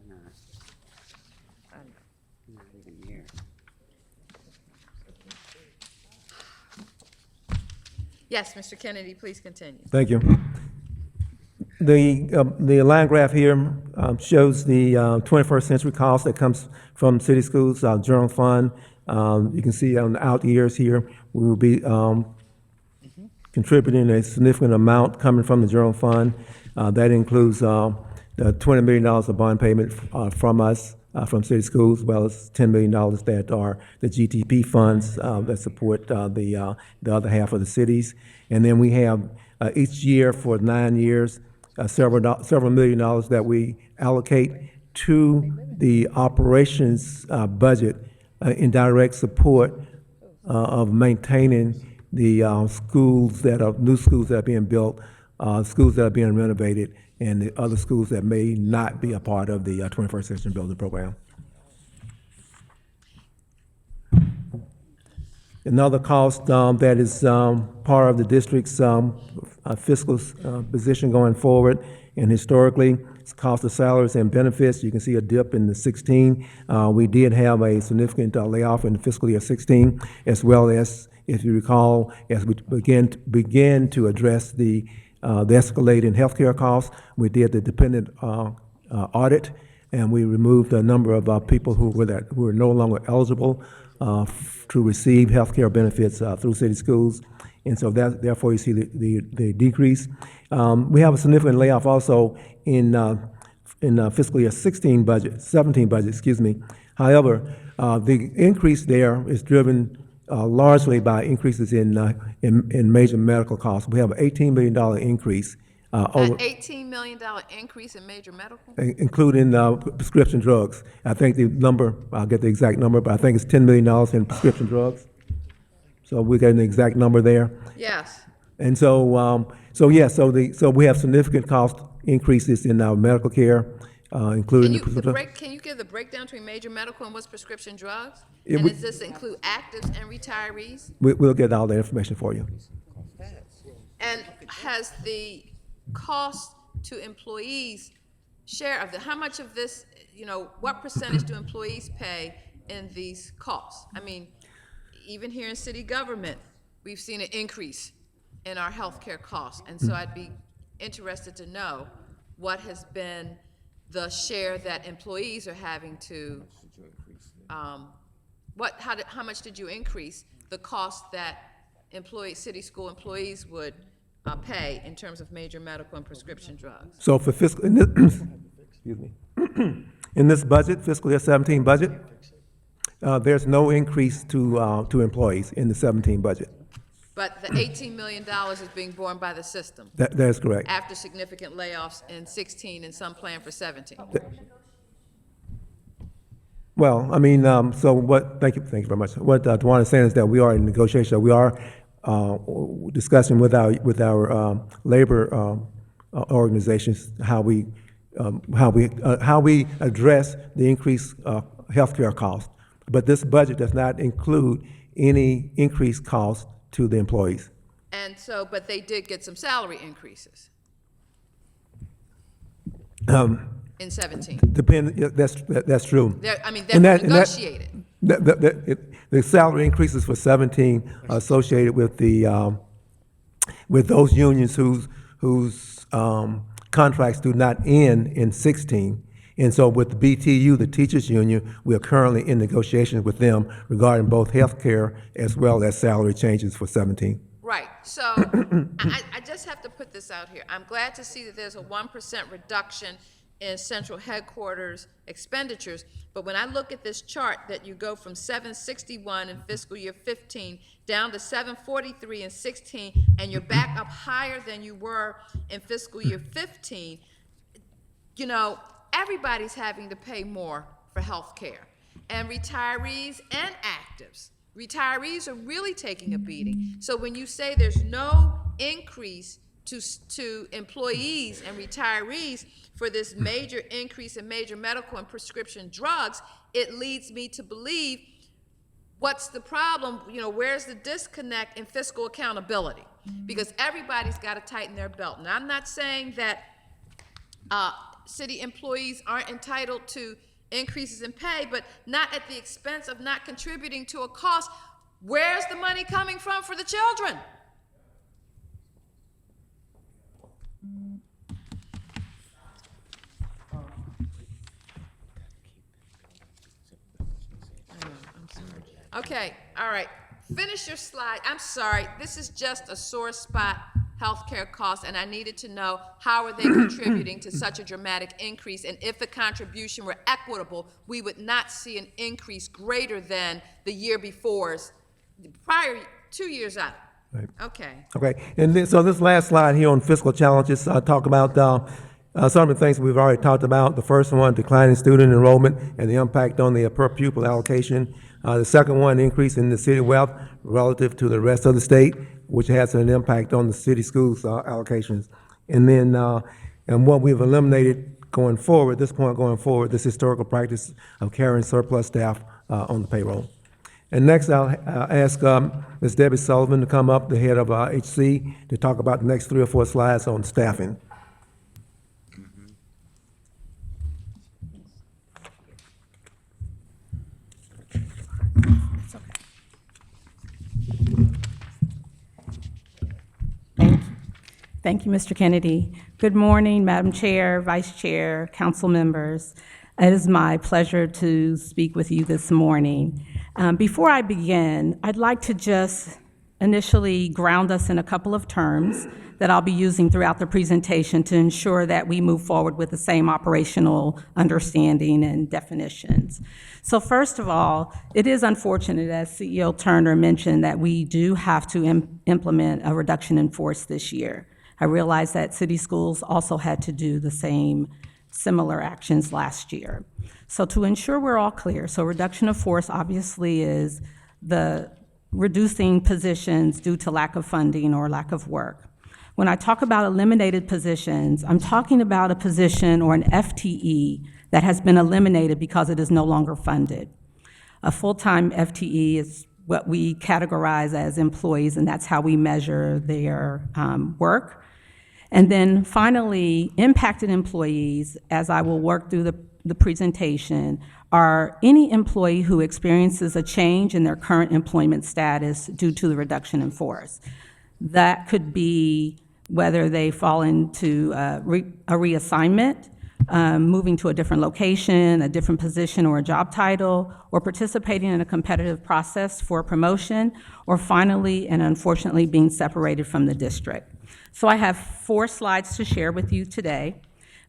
not. Not even here. Yes, Mr. Kennedy, please continue. Thank you. The line graph here shows the 21st century cost that comes from city schools, general fund. You can see on the out years here, we will be contributing a significant amount coming from the general fund. That includes the $20 million of bond payment from us, from city schools, as well as $10 million that are the GTP funds that support the other half of the cities. And then we have each year for 9 years, several million dollars that we allocate to the operations budget in direct support of maintaining the new schools that are being built, schools that are being renovated, and the other schools that may not be a part of the 21st Century Building Program. Another cost that is part of the district's fiscal position going forward, and historically, it's cost of salaries and benefits. You can see a dip in the 16. We did have a significant layoff in fiscal year 16, as well as, if you recall, as we began to address the escalating healthcare costs, we did the dependent audit, and we removed a number of people who were no longer eligible to receive healthcare benefits through city schools, and so therefore you see the decrease. We have a significant layoff also in fiscal year 17 budget, excuse me. However, the increase there is driven largely by increases in major medical costs. We have an $18 million increase, An over, $18 million increase in major medical? including prescription drugs. I think the number, I'll get the exact number, but I think it's $10 million in prescription drugs. So we're getting the exact number there. Yes. And so, so we have significant cost increases in our medical care, including Can you give the breakdown between major medical and what's prescription drugs? Yeah, And we- does this include actives and retirees? We'll get all that information for you. And has the cost to employees share of how much of this, what percentage do employees pay in these costs? I mean, even here in city government, we've seen an increase in our healthcare costs. And so I'd be interested to know what has been the share that employees are having to, how much did you increase the cost that city school employees would pay in terms of major medical and prescription drugs? So for fiscal, in this, excuse me, in this budget, fiscal year 17 budget, there's no increase to employees in the 17 budget. But the $18 million is being borne by the system That is correct. after significant layoffs in 16 and some plan for 17. Well, I mean, so what, thank you very much. What Tawana is saying is that we are in negotiation, we are discussing with our labor organizations how we address the increased healthcare costs. But this budget does not include any increased cost to the employees. And so, but they did get some salary increases in 17. That's true. They're And that- negotiated. The salary increases for 17 are associated with with those unions whose contracts do not end in 16. And so with the BTU, the teachers union, we are currently in negotiations with them regarding both health care as well as salary changes for 17. Right, so I just have to put this out here. I'm glad to see that there's a 1% reduction in central headquarters expenditures, but when I look at this chart that you go from 761 in fiscal year 15 down to 743 in 16, and you're back up higher than you were in fiscal year 15, everybody's having to pay more for health care. And retirees and actives. Retirees are really taking a beating. So when you say there's no increase to employees and retirees for this major increase in major medical and prescription drugs, it leads me to believe, what's the problem? Where's the disconnect in fiscal accountability? Because everybody's got to tighten their belt. And I'm not saying that city employees aren't entitled to increases in pay, but not at the expense of not contributing to a cost. Where's the money coming from for the children? Okay, all right. Finish your slide. I'm sorry. This is just a sore spot, healthcare costs, and I needed to know how are they contributing to such a dramatic increase, and if the contribution were equitable, we would not see an increase greater than the year before's, prior 2 years out. Right. Okay. Okay, and then, so this last slide here on fiscal challenges, talk about some of the things we've already talked about. The first one, declining student enrollment and the impact on the per pupil allocation. The second one, increase in the city wealth relative to the rest of the state, which has an impact on the city schools allocations. And then, and what we've eliminated going forward, this historical practice of carrying surplus staff on the payroll. And next, I'll ask Ms. Debbie Sullivan to come up, the head of HC, to talk about the next 3 or 4 slides on staffing. Thank you, Mr. Kennedy. Good morning, Madam Chair, Vice Chair, council members. It is my pleasure to speak with you this morning. Before I begin, I'd like to just initially ground us in a couple of terms that I'll be using throughout the presentation to ensure that we move forward with the same operational understanding and definitions. So first of all, it is unfortunate, as CEO Turner mentioned, that we do have to implement a reduction in force this year. I realize that city schools also had to do the same similar actions last year. So to ensure we're all clear, so reduction of force obviously is the reducing positions due to lack of funding or lack of work. When I talk about eliminated positions, I'm talking about a position or an FTE that has been eliminated because it is no longer funded. A full-time FTE is what we categorize as employees, and that's how we measure their work. And then finally, impacted employees, as I will work through the presentation, are any employee who experiences a change in their current employment status due to the reduction in force. That could be whether they fall into a reassignment, moving to a different location, a different position or a job title, or participating in a competitive process for promotion, or finally, and unfortunately, being separated from the district. So I have 4 slides to share with you today.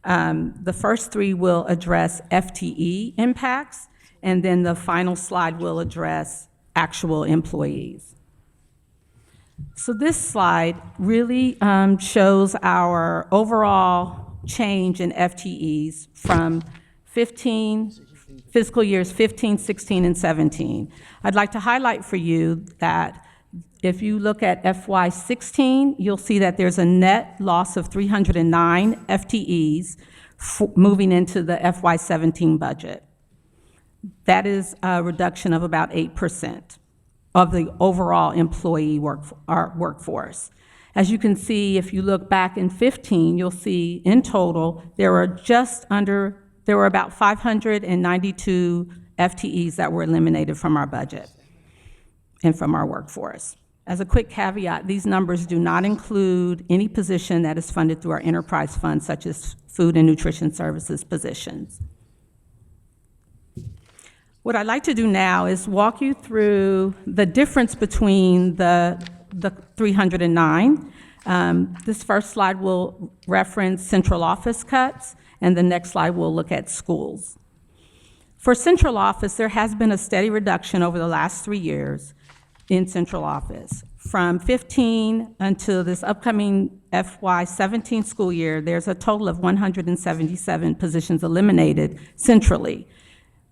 The first 3 will address FTE impacts, and then the final slide will address actual employees. So this slide really shows our overall change in FTEs from fiscal years 15, 16, and 17. I'd like to highlight for you that if you look at FY16, you'll see that there's a net loss of 309 FTEs moving into the FY17 budget. That is a reduction of about 8% of the overall employee workforce. As you can see, if you look back in 15, you'll see in total, there were about 592 FTEs that were eliminated from our budget and from our workforce. As a quick caveat, these numbers do not include any position that is funded through our enterprise fund, such as food and nutrition services positions. What I'd like to do now is walk you through the difference between the 309. This first slide will reference central office cuts, and the next slide will look at schools. For central office, there has been a steady reduction over the last 3 years in central office. From 15 until this upcoming FY17 school year, there's a total of 177 positions eliminated centrally,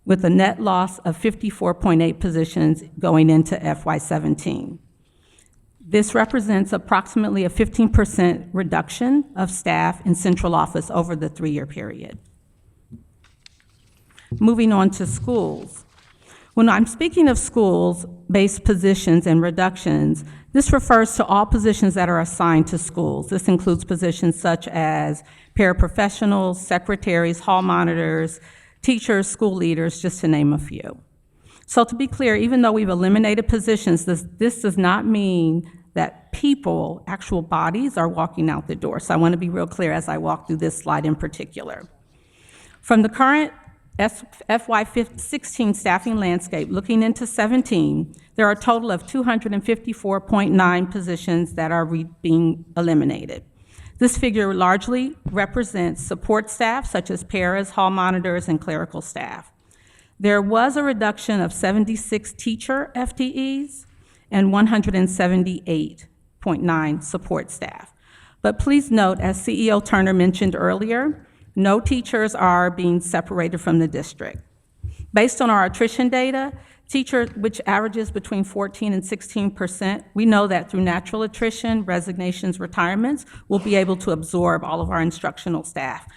with a net loss of 54.8 positions going into FY17. This represents approximately a 15% reduction of staff in central office over the 3-year period. Moving on to schools. When I'm speaking of schools-based positions and reductions, this refers to all positions that are assigned to schools. This includes positions such as paraprofessionals, secretaries, hall monitors, teachers, school leaders, just to name a few. So to be clear, even though we've eliminated positions, this does not mean that people, actual bodies, are walking out the door. So I want to be real clear as I walk through this slide in particular. From the current FY16 staffing landscape, looking into 17, there are a total of 254.9 positions that are being eliminated. This figure largely represents support staff, such as paras, hall monitors, and clerical staff. There was a reduction of 76 teacher FTEs and 178.9 support staff. But please note, as CEO Turner mentioned earlier, no teachers are being separated from the district. Based on our attrition data, which averages between 14 and 16%, we know that through natural attrition, resignations, retirements, we'll be able to absorb all of our instructional staff.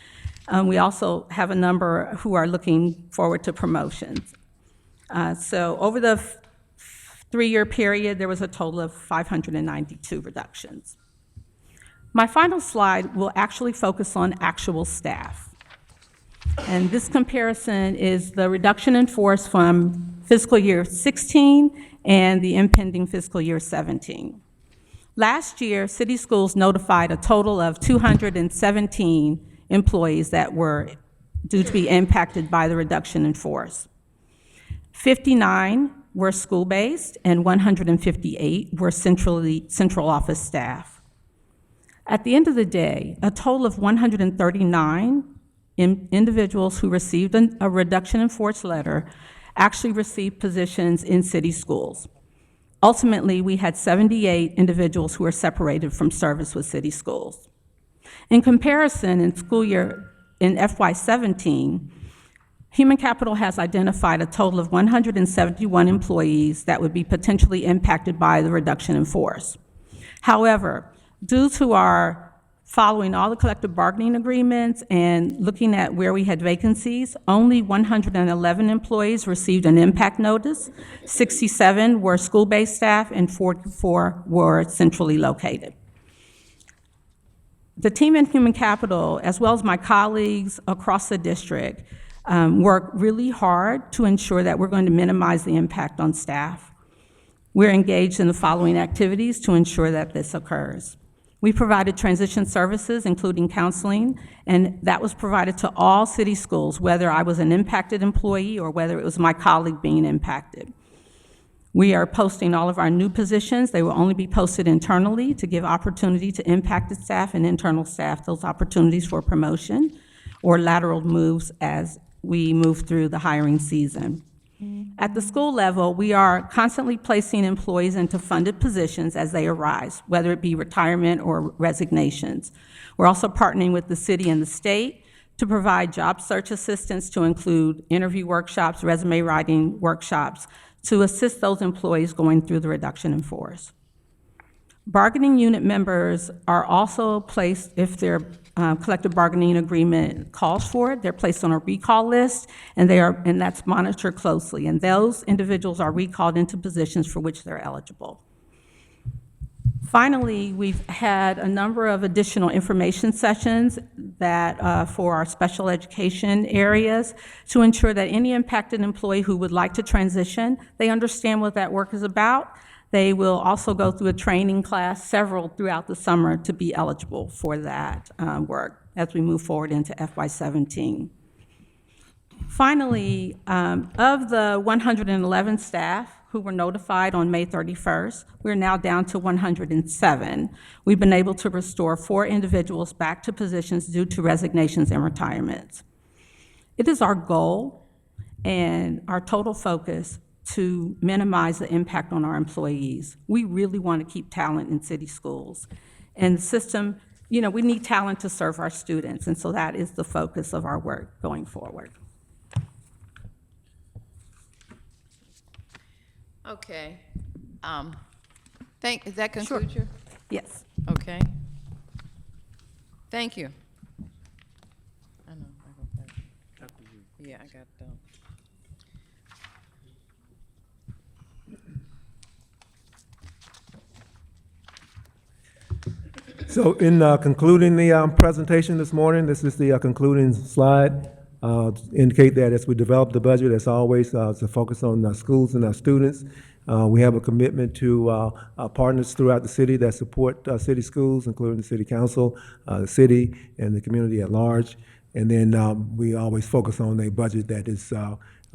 We also have a number who are looking forward to promotions. So over the 3-year period, there was a total of 592 reductions. My final slide will actually focus on actual staff. And this comparison is the reduction in force from fiscal year 16 and the impending fiscal year 17. Last year, city schools notified a total of 217 employees that were due to be impacted by the reduction in force. 59 were school-based, and 158 were central office staff. At the end of the day, a total of 139 individuals who received a reduction in force letter actually received positions in city schools. Ultimately, we had 78 individuals who were separated from service with city schools. In comparison, in FY17, Human Capital has identified a total of 171 employees that would be potentially impacted by the reduction in force. However, due to our following all the collective bargaining agreements and looking at where we had vacancies, only 111 employees received an impact notice, 67 were school-based staff, and 44 were centrally located. The team in Human Capital, as well as my colleagues across the district, work really hard to ensure that we're going to minimize the impact on staff. We're engaged in the following activities to ensure that this occurs. We provided transition services, including counseling, and that was provided to all city schools, whether I was an impacted employee or whether it was my colleague being impacted. We are posting all of our new positions. They will only be posted internally to give opportunity to impacted staff and internal staff those opportunities for promotion or lateral moves as we move through the hiring season. At the school level, we are constantly placing employees into funded positions as they arise, whether it be retirement or resignations. We're also partnering with the city and the state to provide job search assistance to include interview workshops, resume writing workshops, to assist those employees going through the reduction in force. Bargaining unit members are also placed, if their collective bargaining agreement calls for it, they're placed on a recall list, and that's monitored closely. And those individuals are recalled into positions for which they're eligible. Finally, we've had a number of additional information sessions that for our special education areas to ensure that any impacted employee who would like to transition, they understand what that work is about. They will also go through a training class, several throughout the summer, to be eligible for that work as we move forward into FY17. Finally, of the 111 staff who were notified on May 31st, we're now down to 107. We've been able to restore 4 individuals back to positions due to resignations and retirements. It is our goal and our total focus to minimize the impact on our employees. We really want to keep talent in city schools. And the system, we need talent to serve our students, and so that is the focus of our work going forward. Okay. Does that conclude your? Yes. Okay. Thank you. I know. Yeah, I got them. So in concluding the presentation this morning, this is the concluding slide. Indicate that as we develop the budget, as always, to focus on our schools and our students. We have a commitment to our partners throughout the city that support city schools, including the city council, the city, and the community at large. And then we always focus on a budget that is,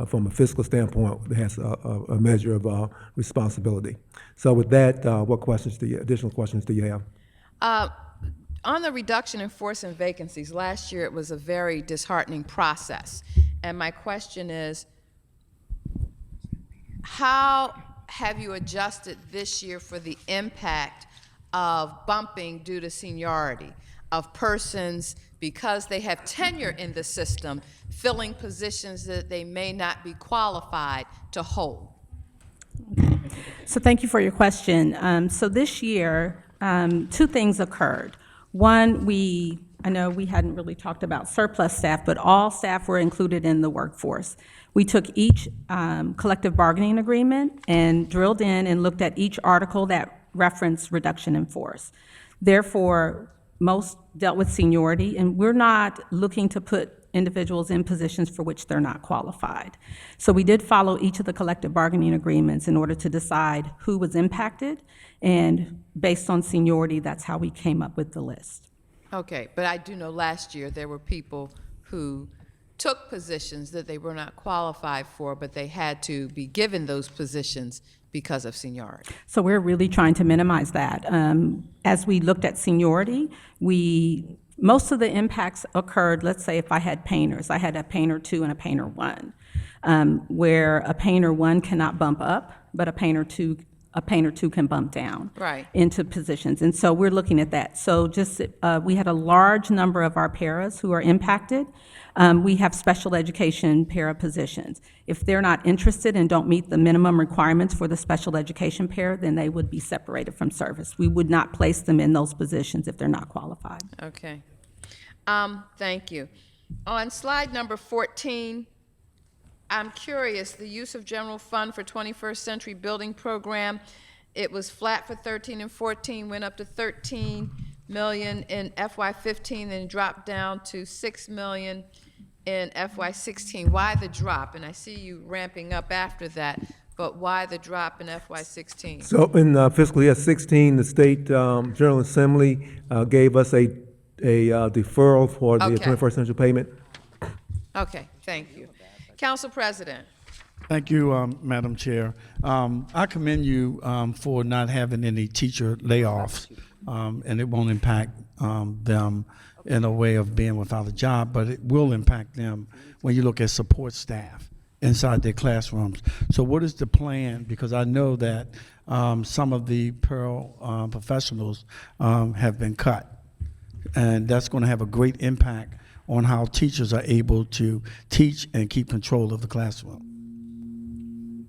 from a fiscal standpoint, that has a measure of responsibility. So with that, what additional questions do you have? On the reduction in force and vacancies, last year it was a very disheartening process. And my question is, how have you adjusted this year for the impact of bumping due to seniority, of persons, because they have tenure in the system, filling positions that they may not be qualified to hold? So thank you for your question. So this year, 2 things occurred. One, I know we hadn't really talked about surplus staff, but all staff were included in the workforce. We took each collective bargaining agreement and drilled in and looked at each article that referenced reduction in force. Therefore, most dealt with seniority, and we're not looking to put individuals in positions for which they're not qualified. So we did follow each of the collective bargaining agreements in order to decide who was impacted, and based on seniority, that's how we came up with the list. Okay, but I do know last year there were people who took positions that they were not qualified for, but they had to be given those positions because of seniority. So we're really trying to minimize that. As we looked at seniority, most of the impacts occurred, let's say if I had painters, I had a painter 2 and a painter 1, where a painter 1 cannot bump up, but a painter 2 can bump down Right. into positions. And so we're looking at that. So just, we had a large number of our paras who are impacted. We have special education para positions. If they're not interested and don't meet the minimum requirements for the special education para, then they would be separated from service. We would not place them in those positions if they're not qualified. Okay. Thank you. On slide number 14, I'm curious, the use of general fund for 21st Century Building Program, it was flat for 13 and 14, went up to 13 million in FY15, then dropped down to 6 million in FY16. Why the drop? And I see you ramping up after that, but why the drop in FY16? So in fiscal year 16, the State General Assembly gave us a deferral for the Okay. 21st century payment. Okay, thank you. Council President. Thank you, Madam Chair. I commend you for not having any teacher layoffs, and it won't impact them in a way of being without a job, but it will impact them when you look at support staff inside their classrooms. So what is the plan? Because I know that some of the professionals have been cut, and that's going to have a great impact on how teachers are able to teach and keep control of the classroom.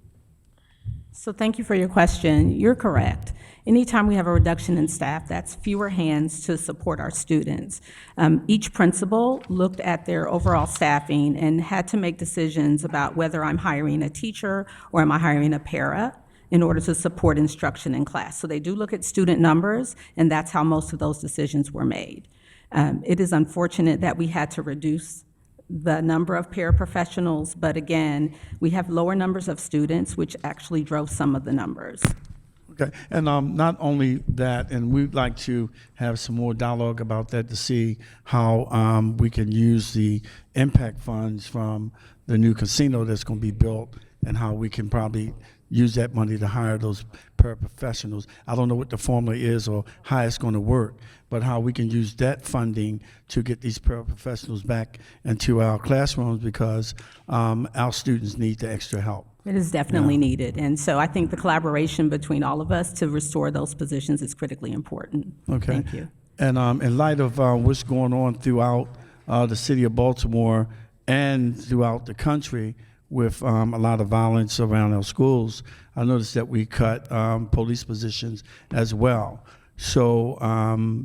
So thank you for your question. You're correct. Anytime we have a reduction in staff, that's fewer hands to support our students. Each principal looked at their overall staffing and had to make decisions about whether I'm hiring a teacher or am I hiring a para in order to support instruction in class. So they do look at student numbers, and that's how most of those decisions were made. It is unfortunate that we had to reduce the number of paraprofessionals, but again, we have lower numbers of students, which actually drove some of the numbers. Okay, and not only that, and we'd like to have some more dialogue about that to see how we can use the impact funds from the new casino that's going to be built, and how we can probably use that money to hire those paraprofessionals. I don't know what the formula is or how it's going to work, but how we can use that funding to get these paraprofessionals back into our classrooms, because our students need the extra help. It is definitely needed, and so I think the collaboration between all of us to restore those positions is critically important. Okay. Thank you. And in light of what's going on throughout the city of Baltimore and throughout the country with a lot of violence around our schools, I noticed that we cut police positions as well. So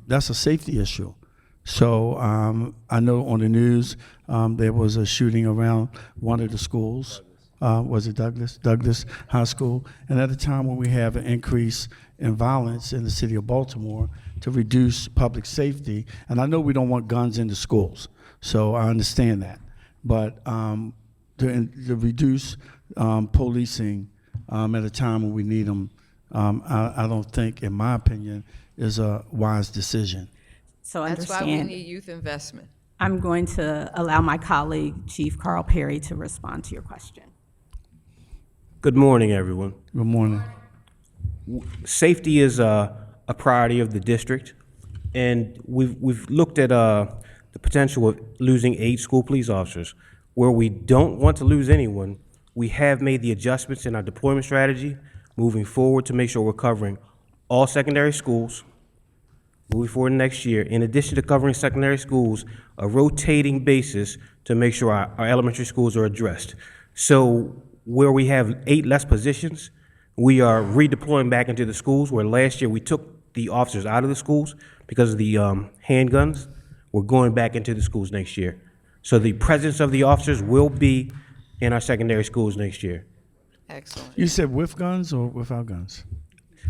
that's a safety issue. So I know on the news there was a shooting around one of the schools. Was it Douglas? Douglas High School. And at a time when we have an increase in violence in the city of Baltimore to reduce public safety, and I know we don't want guns in the schools, so I understand that. But to reduce policing at a time when we need them, I don't think, in my opinion, is a wise decision. So That's why we understand, need youth investment. I'm going to allow my colleague, Chief Carl Perry, to respond to your question. Good morning, everyone. Good morning. Safety is a priority of the district, and we've looked at the potential of losing 8 school police officers. Where we don't want to lose anyone, we have made the adjustments in our deployment strategy moving forward to make sure we're covering all secondary schools moving forward next year. In addition to covering secondary schools, a rotating basis to make sure our elementary schools are addressed. So where we have 8 less positions, we are redeploying back into the schools, where last year we took the officers out of the schools because of the handguns. We're going back into the schools next year. So the presence of the officers will be in our secondary schools next year. Excellent. You said with guns or without guns?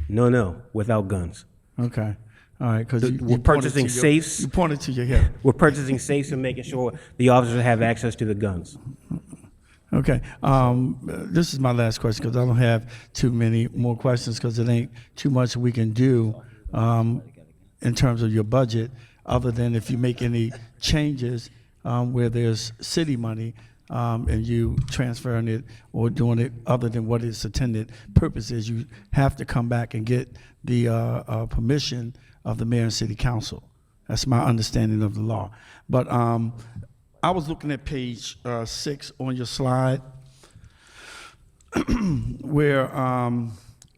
No, without guns. Okay. All right, because We're purchasing safes. You pointed to your hip. We're purchasing safes and making sure the officers have access to the guns. Okay. This is my last question, because I don't have too many more questions, because it ain't too much we can do in terms of your budget, other than if you make any changes where there's city money, and you transferring it or doing it other than what its intended purpose is, you have to come back and get the permission of the mayor and city council. That's my understanding of the law. But I was looking at page 6 on your slide, where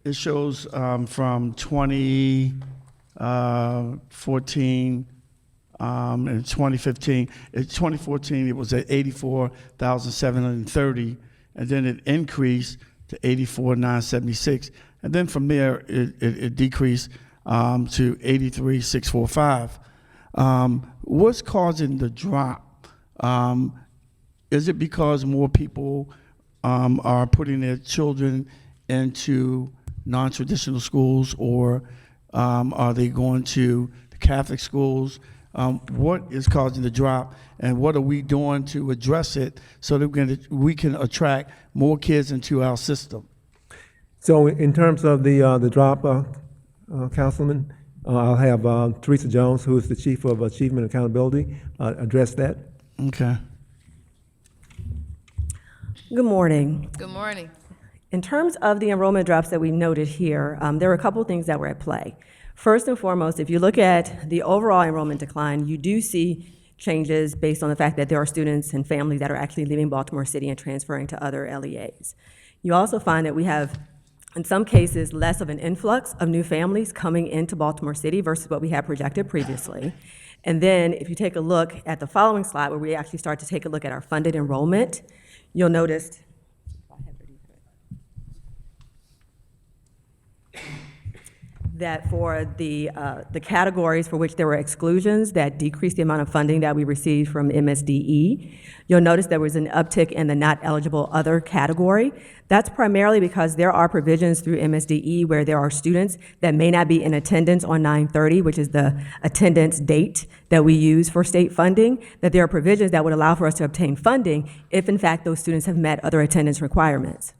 it shows from 2014 and 2015. In 2014, it was at 84,730, and then it increased to 84,976, and then from there it decreased to 83,645. What's causing the drop? Is it because more people are putting their children into non-traditional schools, or are they going to the Catholic schools? What is causing the drop, and what are we doing to address it so that we can attract more kids into our system? So in terms of the drop, Councilman, I'll have Teresa Jones, who is the Chief of Achievement and Accountability, address that. Okay. Good morning. Good morning. In terms of the enrollment drops that we noted here, there are a couple of things that were at play. First and foremost, if you look at the overall enrollment decline, you do see changes based on the fact that there are students and families that are actually leaving Baltimore City and transferring to other LEAs. You also find that we have, in some cases, less of an influx of new families coming into Baltimore City versus what we had projected previously. And then if you take a look at the following slide, where we actually start to take a look at our funded enrollment, you'll notice that for the categories for which there were exclusions that decreased the amount of funding that we received from MSDE, you'll notice there was an uptick in the not eligible other category. That's primarily because there are provisions through MSDE where there are students that may not be in attendance on 9/30, which is the attendance date that we use for state funding, that there are provisions that would allow for us to obtain funding if in fact those students have met other attendance requirements.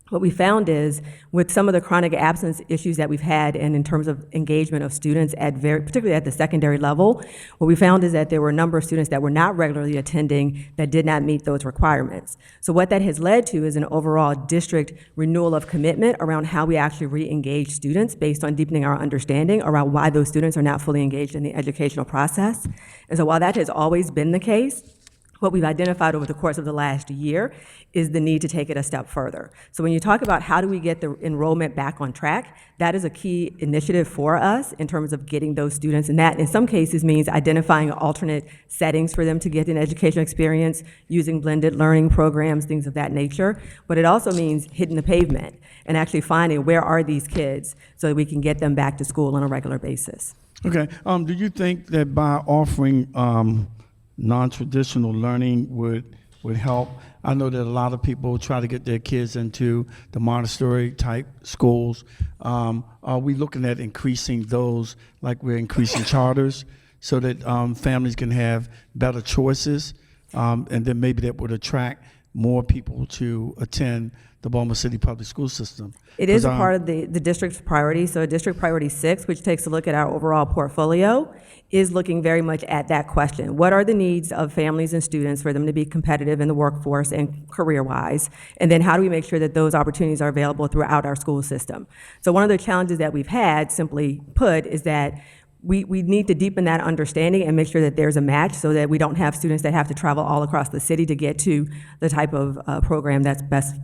What we found is, with some of the chronic absence issues that we've had, and in terms of engagement of students particularly at the secondary level, what we found is that there were a number of students that were not regularly attending that did not meet those requirements. So what that has led to is an overall district renewal of commitment around how we actually re-engage students based on deepening our understanding around why those students are not fully engaged in the educational process. And so while that has always been the case, what we've identified over the course of the last year is the need to take it a step further. So when you talk about how do we get the enrollment back on track, that is a key initiative for us in terms of getting those students, and that in some cases means identifying alternate settings for them to get an educational experience, using blended learning programs, things of that nature. But it also means hitting the pavement and actually finding where are these kids so that we can get them back to school on a regular basis. Okay. Do you think that by offering non-traditional learning would help? I know that a lot of people try to get their kids into the Montessori type schools. Are we looking at increasing those, like we're increasing charters, so that families can have better choices, and then maybe that would attract more people to attend the Baltimore City public school system? It is a part of the district's priority. So District Priority 6, which takes a look at our overall portfolio, is looking very much at that question. What are the needs of families and students for them to be competitive in the workforce and career-wise? And then how do we make sure that those opportunities are available throughout our school system? So one of the challenges that we've had, simply put, is that we need to deepen that understanding and make sure that there's a match so that we don't have students that have to travel all across the city to get to the type of program that's best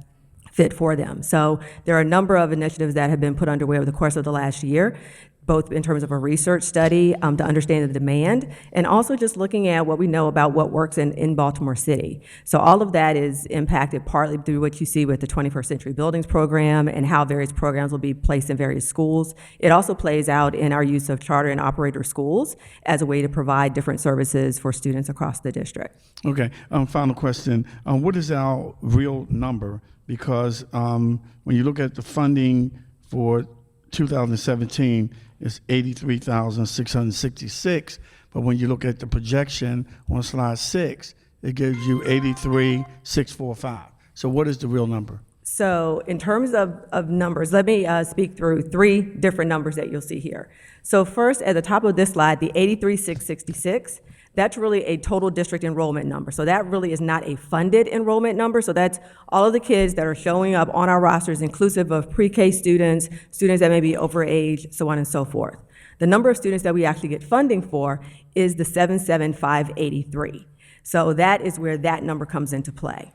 fit for them. So there are a number of initiatives that have been put underway over the course of the last year, both in terms of a research study to understand the demand, and also just looking at what we know about what works in Baltimore City. So all of that is impacted partly through what you see with the 21st Century Buildings program and how various programs will be placed in various schools. It also plays out in our use of charter and operator schools as a way to provide different services for students across the district. Okay, final question. What is our real number? Because when you look at the funding for 2017, it's 83,666, but when you look at the projection on slide 6, it gives you 83,645. So what is the real number? So in terms of numbers, let me speak through 3 different numbers that you'll see here. So first, at the top of this slide, the 83,666, that's really a total district enrollment number. So that really is not a funded enrollment number. So that's all of the kids that are showing up on our rosters, inclusive of pre-K students, students that may be overage, so on and so forth. The number of students that we actually get funding for is the 77583. So that is where that number comes into play.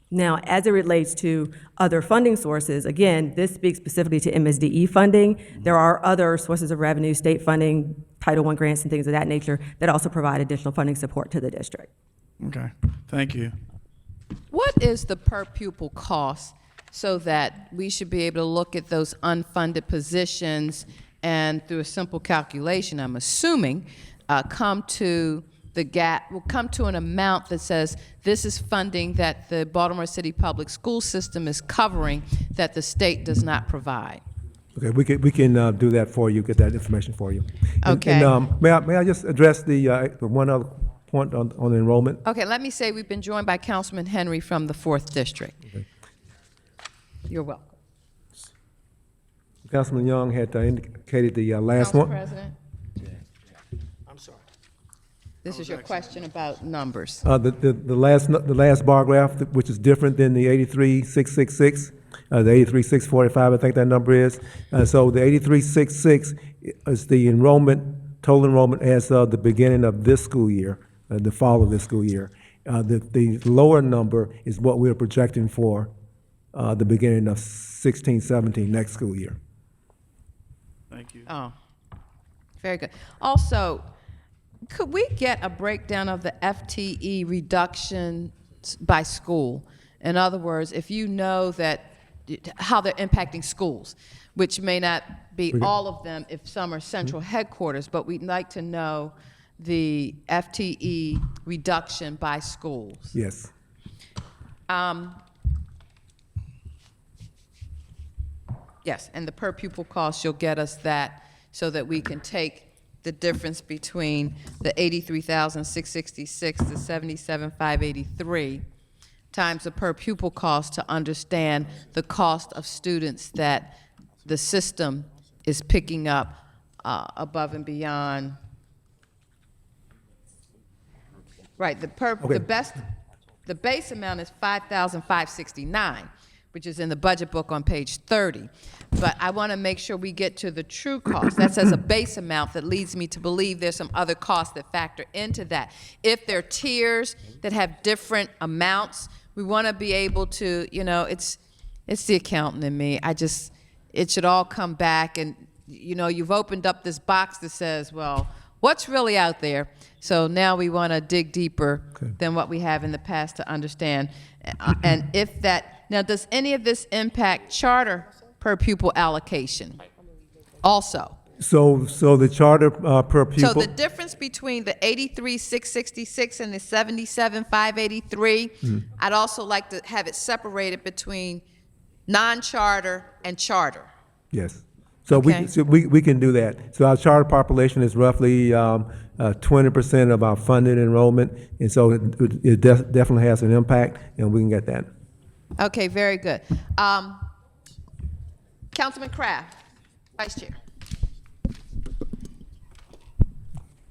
Now, as it relates to other funding sources, again, this speaks specifically to MSDE funding. There are other sources of revenue, state funding, Title I grants and things of that nature that also provide additional funding support to the district. Okay, thank you. What is the per pupil cost so that we should be able to look at those unfunded positions and through a simple calculation, I'm assuming, come to the gap, will come to an amount that says this is funding that the Baltimore City Public School System is covering that the state does not provide? Okay, we can do that for you, get that information for you. Okay. May I just address the one other point on enrollment? Okay, let me say we've been joined by Councilman Henry from the 4th District. Okay. You're welcome. Councilman Young had indicated the last Council one. President, I'm sorry. this is your question about numbers. The last bar graph, which is different than the 83,666, the 83,645, I think that number is. So the 83,666 is the total enrollment as of the beginning of this school year, the fall of this school year. The lower number is what we're projecting for the beginning of 16-17 next school year. Thank you. Oh, very good. Also, could we get a breakdown of the FTE reductions by school? In other words, if you know that, how they're impacting schools, which may not be all of them if some are central headquarters, but we'd like to know the FTE reduction by schools. Yes. Yes, and the per pupil cost, you'll get us that so that we can take the difference between the 83,666 to 77,583 times the per pupil cost to understand the cost of students that the system is picking up above and beyond. Right, the base amount is 5,569, which is in the budget book on page 30. But I want to make sure we get to the true cost. That says a base amount that leads me to believe there's some other costs that factor into that. If there are tiers that have different amounts, we want to be able to, it's the accountant in me. It should all come back and, you've opened up this box that says, well, what's really out there? So now we want to dig deeper than what we have in the past to understand. And now does any of this impact charter per pupil allocation also? So the charter per pupil. So the difference between the 83,666 and the 77,583, I'd also like to have it separated between non-charter and charter. Yes. So Okay. we can do that. So our charter population is roughly 20% of our funded enrollment, and so it definitely has an impact, and we can get that. Okay, very good. Councilman Kraft, Vice Chair.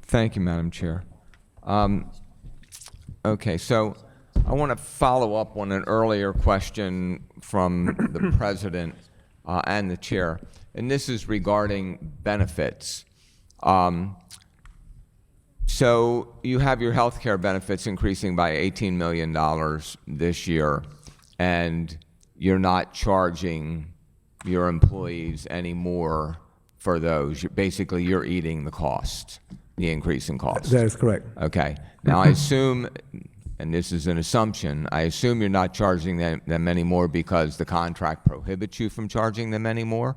Thank you, Madam Chair. Okay, so I want to follow up on an earlier question from the President and the Chair, and this is regarding benefits. So you have your health care benefits increasing by $18 million this year, and you're not charging your employees any more for those. Basically, you're eating the cost, the increase in cost. That is correct. Okay. Now, I assume, and this is an assumption, I assume you're not charging them any more because the contract prohibits you from charging them any more?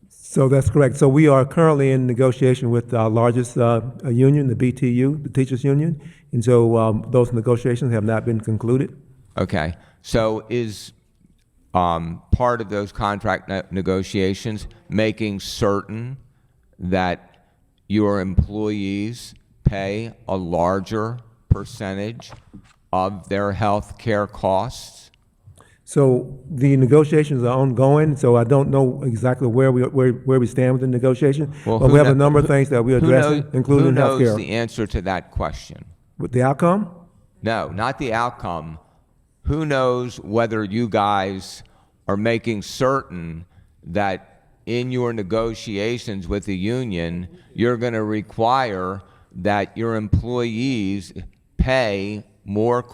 So that's correct. So we are currently in negotiation with our largest union, the BTU, the teachers union, and so those negotiations have not been concluded. Okay. So is part of those contract negotiations making certain that your employees pay a larger percentage of their health care costs? So the negotiations are ongoing, so I don't know exactly where we stand with the negotiation, Well, but we have a number of things that we're addressing, including who knows healthcare. the answer to that question? With the outcome? No, not the outcome. Who knows whether you guys are making certain that in your negotiations with the union, you're going to require that your employees pay more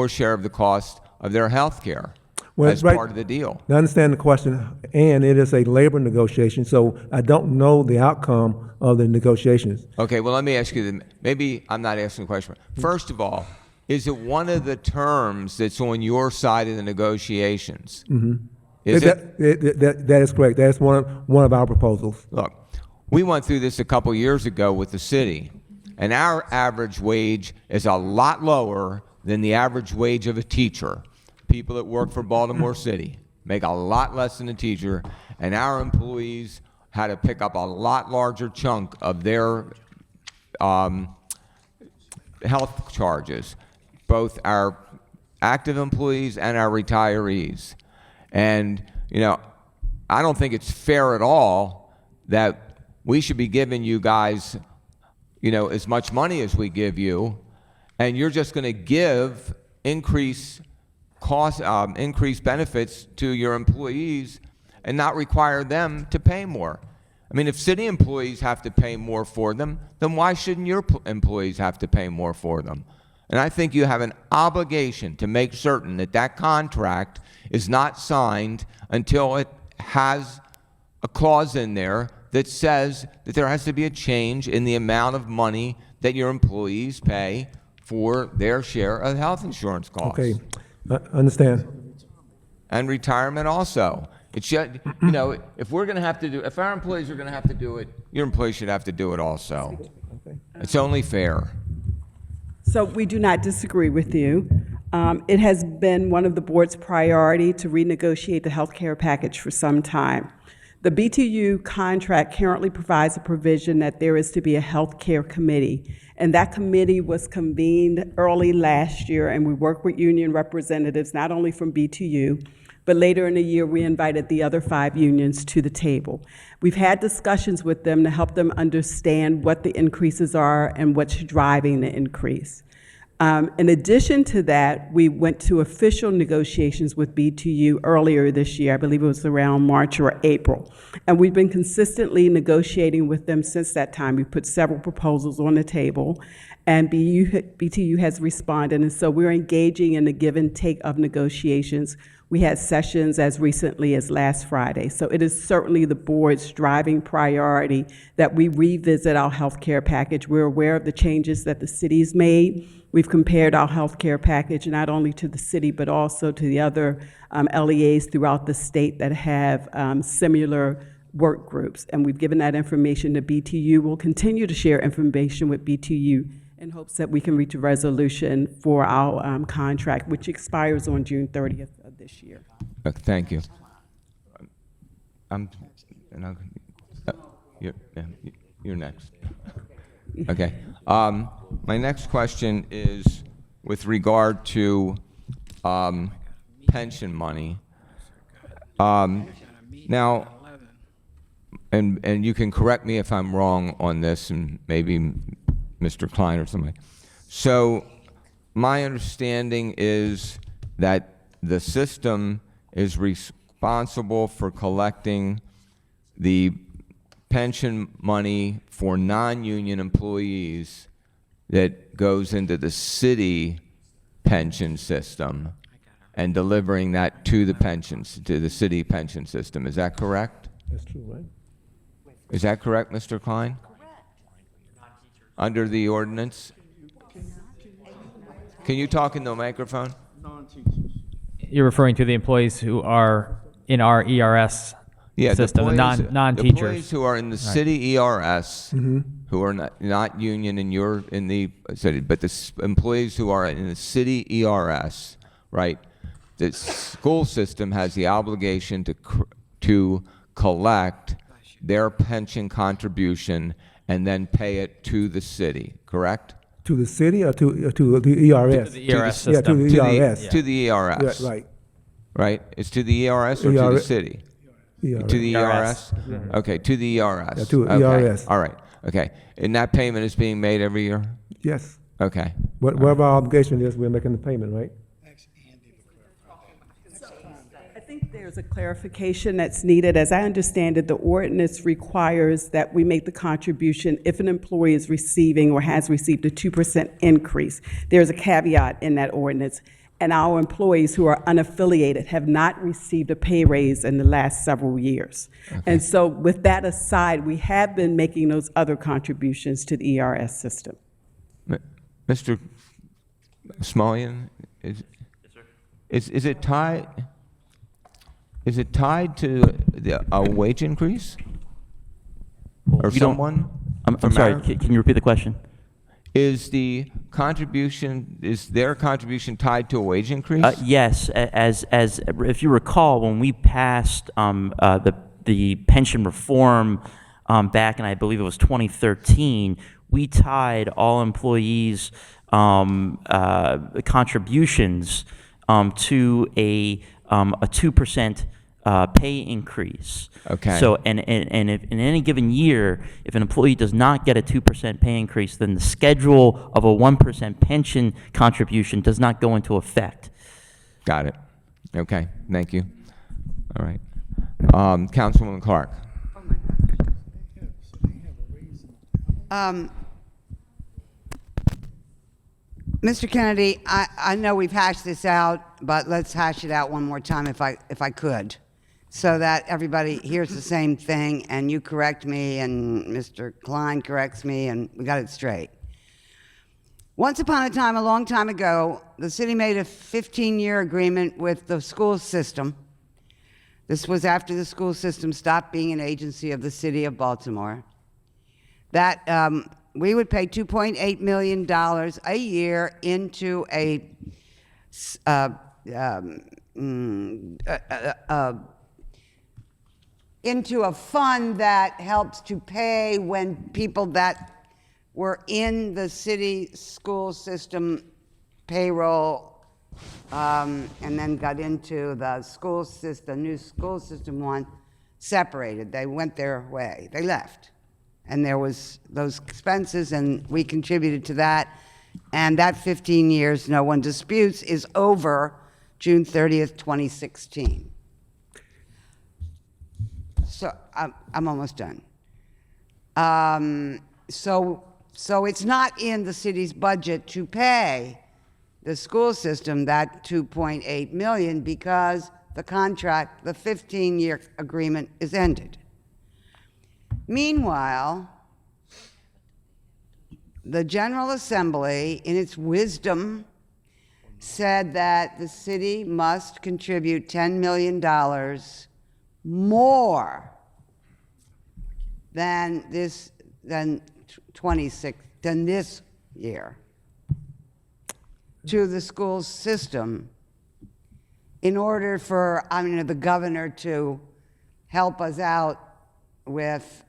share of the cost of their health care as right- part of the deal. I understand the question, and it is a labor negotiation, so I don't know the outcome of the negotiations. Okay, well, let me ask you, maybe I'm not asking a question. First of all, is it one of the terms that's on your side of the negotiations? Is it? That is correct. That is one of our proposals. Look, we went through this a couple years ago with the city, and our average wage is a lot lower than the average wage of a teacher. People that work for Baltimore City make a lot less than a teacher, and our employees had to pick up a lot larger chunk of their health charges, both our active employees and our retirees. And, I don't think it's fair at all that we should be giving you guys, as much money as we give you, and you're just going to give increased benefits to your employees and not require them to pay more. I mean, if city employees have to pay more for them, then why shouldn't your employees have to pay more for them? And I think you have an obligation to make certain that that contract is not signed until it has a clause in there that says that there has to be a change in the amount of money that your employees pay for their share of health insurance costs. Okay, I understand. And retirement also. It should, if we're going to have to do, if our employees are going to have to do it, your employees should have to do it also. It's only fair. So we do not disagree with you. It has been one of the board's priority to renegotiate the health care package for some time. The BTU contract currently provides a provision that there is to be a health care committee, and that committee was convened early last year, and we worked with union representatives, not only from BTU, but later in the year, we invited the other 5 unions to the table. We've had discussions with them to help them understand what the increases are and what's driving the increase. In addition to that, we went to official negotiations with BTU earlier this year. I believe it was around March or April. And we've been consistently negotiating with them since that time. We put several proposals on the table, and BTU has responded. And so we're engaging in the give and take of negotiations. We had sessions as recently as last Friday. So it is certainly the board's driving priority that we revisit our health care package. We're aware of the changes that the city's made. We've compared our health care package not only to the city, but also to the other LEAs throughout the state that have similar work groups. And we've given that information to BTU. We'll continue to share information with BTU in hopes that we can reach a resolution for our contract, which expires on June 30th of this year. Thank you. You're next. Okay. My next question is with regard to pension money. Now, and you can correct me if I'm wrong on this, and maybe Mr. Klein or somebody. So my understanding is that the system is responsible for collecting the pension money for non-union employees that goes into the city pension system and delivering that to the city pension system. Is that correct? That's true, right? Is that correct, Mr. Klein? Under the ordinance? Can you talk in the microphone? You're referring to the employees who are in our ERS system, the non-teachers. The employees who are in the city ERS, who are not union in the city, but the employees who are in the city ERS, right? The school system has the obligation to collect their pension contribution and then pay it to the city, correct? To the city or to the ERS? To the ERS system. Yeah, to the ERS. To the ERS. Yeah, right. Right? It's to the ERS or to the city? ERS. To the ERS? Okay, to the ERS. Yeah, to Okay. ERS. All right. Okay. And that payment is being made every year? Yes. Okay. Whatever our obligation is, we're making the payment, right? I think there's a clarification that's needed. As I understand it, the ordinance requires that we make the contribution if an employee is receiving or has received a 2% increase. There's a caveat in that ordinance. And our employees who are unaffiliated have not received a pay raise in the last several years. And so with that aside, we have been making those other contributions to the ERS system. Mr. Smulyan, is it tied? Is it tied to a wage increase? Or We don't- someone? I'm sorry, can you repeat the question? Is their contribution tied to a wage increase? Yes, as if you recall, when we passed the pension reform back in, I believe it was 2013, we tied all employees' contributions to a 2% pay increase. Okay. So, and if in any given year, if an employee does not get a 2% pay increase, then the schedule of a 1% pension contribution does not go into effect. Got it. Okay, thank you. All right. Councilwoman Clark. Mr. Kennedy, I know we've hashed this out, but let's hash it out one more time if I could, so that everybody hears the same thing and you correct me and Mr. Klein corrects me and we got it straight. Once upon a time, a long time ago, the city made a 15-year agreement with the school system. This was after the school system stopped being an agency of the city of Baltimore. That we would pay $2.8 million a year into a fund that helps to pay when people that were in the city school system payroll and then got into the school system, new school system one, separated. They went their way. They left. And there was those expenses, and we contributed to that. And that 15 years, no one disputes, is over June 30th, 2016. So I'm almost done. So it's not in the city's budget to pay the school system that $2.8 million because the contract, the 15-year agreement, is ended. Meanwhile, the General Assembly, in its wisdom, said that the city must contribute $10 million more than this year to the school system in order for the governor to help us out with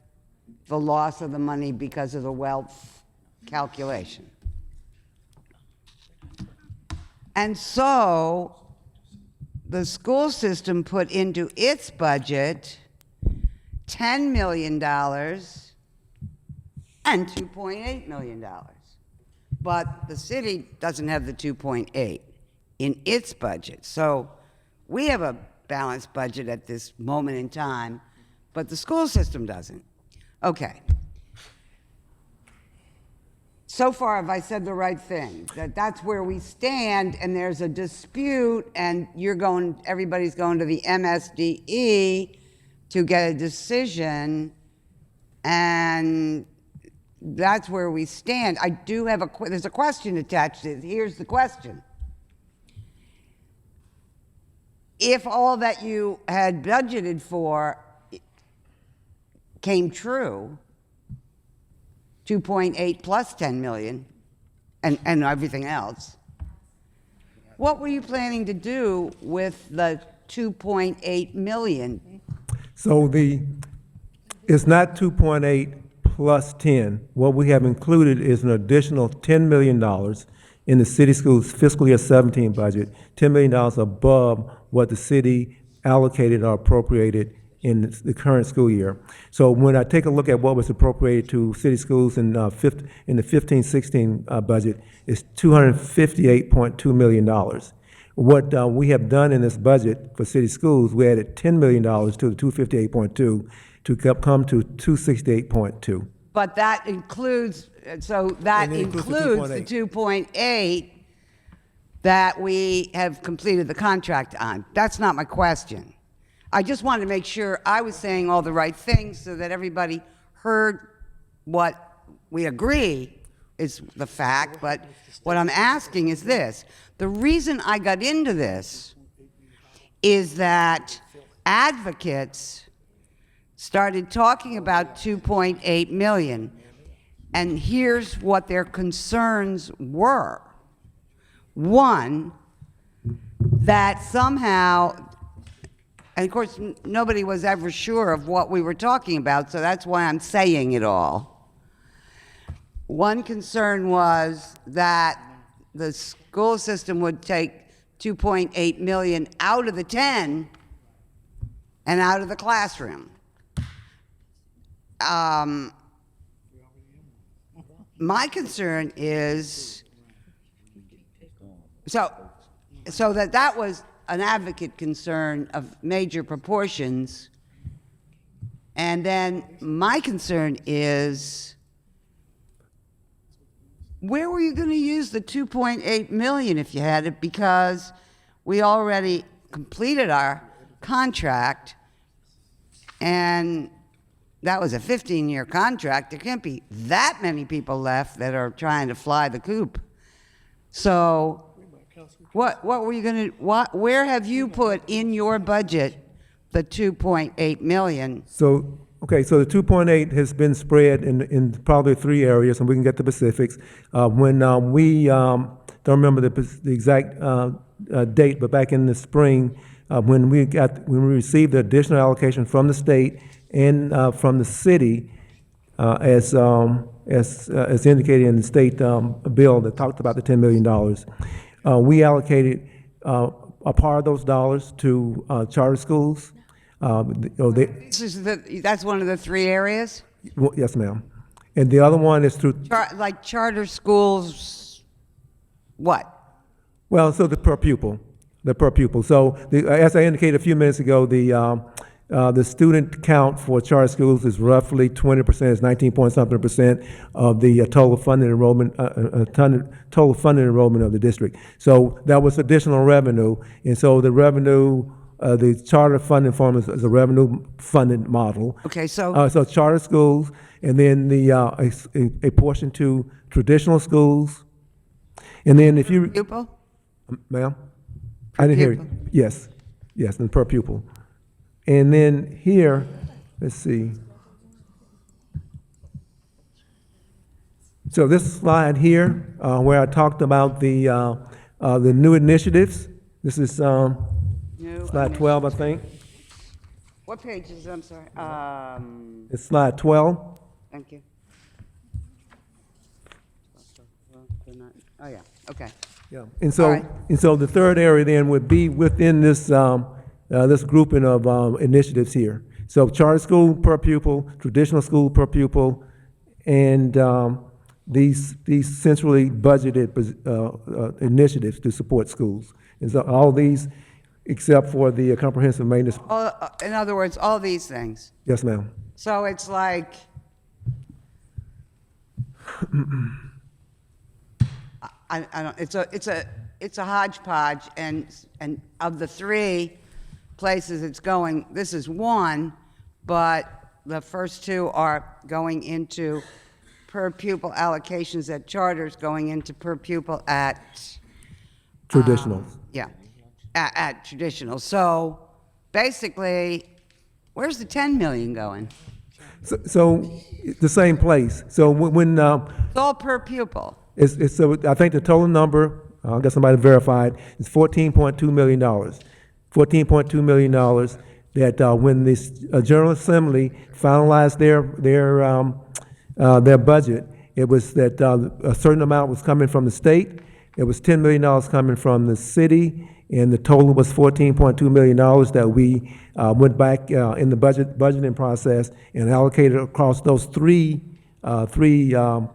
the loss of the money because of the wealth calculation. And so the school system put into its budget $10 million and $2.8 million. But the city doesn't have the 2.8 in its budget. So we have a balanced budget at this moment in time, but the school system doesn't. Okay. So far, have I said the right thing? That's where we stand, and there's a dispute, and everybody's going to the MSDE to get a decision, and that's where we stand. I do have there's a question attached to it. Here's the question. If all that you had budgeted for came true, 2.8 plus 10 million, and everything else, what were you planning to do with the 2.8 million? So it's not 2.8 plus 10. What we have included is an additional $10 million in the city schools fiscal year 17 budget, $10 million above what the city allocated or appropriated in the current school year. So when I take a look at what was appropriated to city schools in the 15-16 budget, it's $258.2 million. What we have done in this budget for city schools, we added $10 million to the 258.2 to come to 268.2. But that includes, so that And it includes the 2.8 that we have completed the contract on. That's not my question. I just wanted to make sure I was saying all the right things so that everybody heard what we agree is the fact, but what I'm asking is this. The reason I got into this is that advocates started talking about 2.8 million, and here's what their concerns were. One, that somehow, and of course, nobody was ever sure of what we were talking about, so that's why I'm saying it all. One concern was that the school system would take 2.8 million out of the 10 and out of the classroom. My concern is, so that was an advocate concern of major proportions. And then my concern is, where were you going to use the 2.8 million if you had it? Because we already completed our contract, and that was a 15-year contract. There can't be that many people left that are trying to fly the coop. So what were you going to, where have you put in your budget the 2.8 million? So, okay, so the 2.8 has been spread in probably 3 areas, and we can get the specifics. When we, don't remember the exact date, but back in the spring, when we received the additional allocation from the state and from the city, as indicated in the state bill that talked about the $10 million, we allocated a part of those dollars to charter schools. That's one of the 3 areas? Yes, ma'am. And the other one is through, Like charter schools, what? well, so the per pupil. So as I indicated a few minutes ago, the student count for charter schools is roughly 20%, is 19 point something percent of the total funded enrollment, total funded enrollment of the district. So that was additional revenue, and so the revenue, the charter funding form is a revenue funded model. Okay, so So charter schools, and then a portion to traditional schools, and then if you, pupil? ma'am, I didn't hear you. Yes, and per pupil. And then here, let's see. So this slide here, where I talked about the new initiatives, this is slide 12, I think. What page is it? I'm sorry. It's slide 12. Thank you. Oh, yeah, okay. Yeah. And so, All right. and so the third area then would be within this this grouping of initiatives here. So charter school per pupil, traditional school per pupil, and these centrally budgeted initiatives to support schools. And so all these, except for the comprehensive maintenance. In other words, all these things. Yes, ma'am. So it's like, I don't, it's a hodgepodge, and of the 3 places it's going, this is one, but the first 2 are going into per pupil allocations at charters, going into per pupil at, Traditional. yeah, at traditional. So basically, where's the 10 million going? So the same place. So when It's all per pupil. it's so I think the total number, I'll get somebody to verify it, is $14.2 million. $14.2 million that when this General Assembly finalized their budget, it was that a certain amount was coming from the state, it was $10 million coming from the city, and the total was $14.2 million that we went back in the budgeting process and allocated across those three areas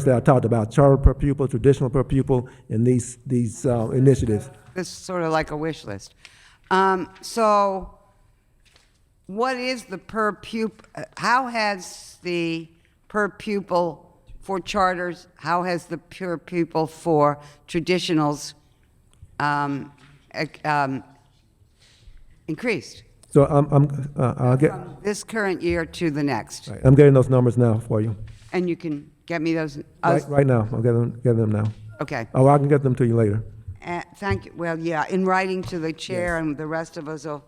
that I talked about: charter per pupil, traditional per pupil, and these initiatives. This is sort of like a wish list. So what is the per pupil, how has the per pupil for charters, how has the per pupil for traditionals increased? So I'll get, From this current year to the next? I'm getting those numbers now for you. And you can get me those? Right now, I'm getting them now. Okay. Oh, I can get them to you later. Thank you. Well, yeah, in writing to the chair and the rest of us will.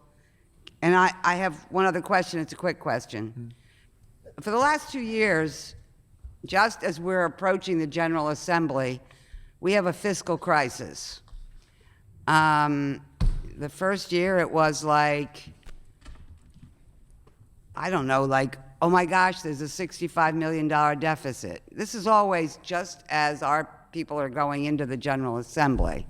And I have one other question. It's a quick question. For the last 2 years, just as we're approaching the General Assembly, we have a fiscal crisis. The first year it was like, I don't know, like, oh my gosh, there's a $65 million deficit. This is always just as our people are going into the General Assembly.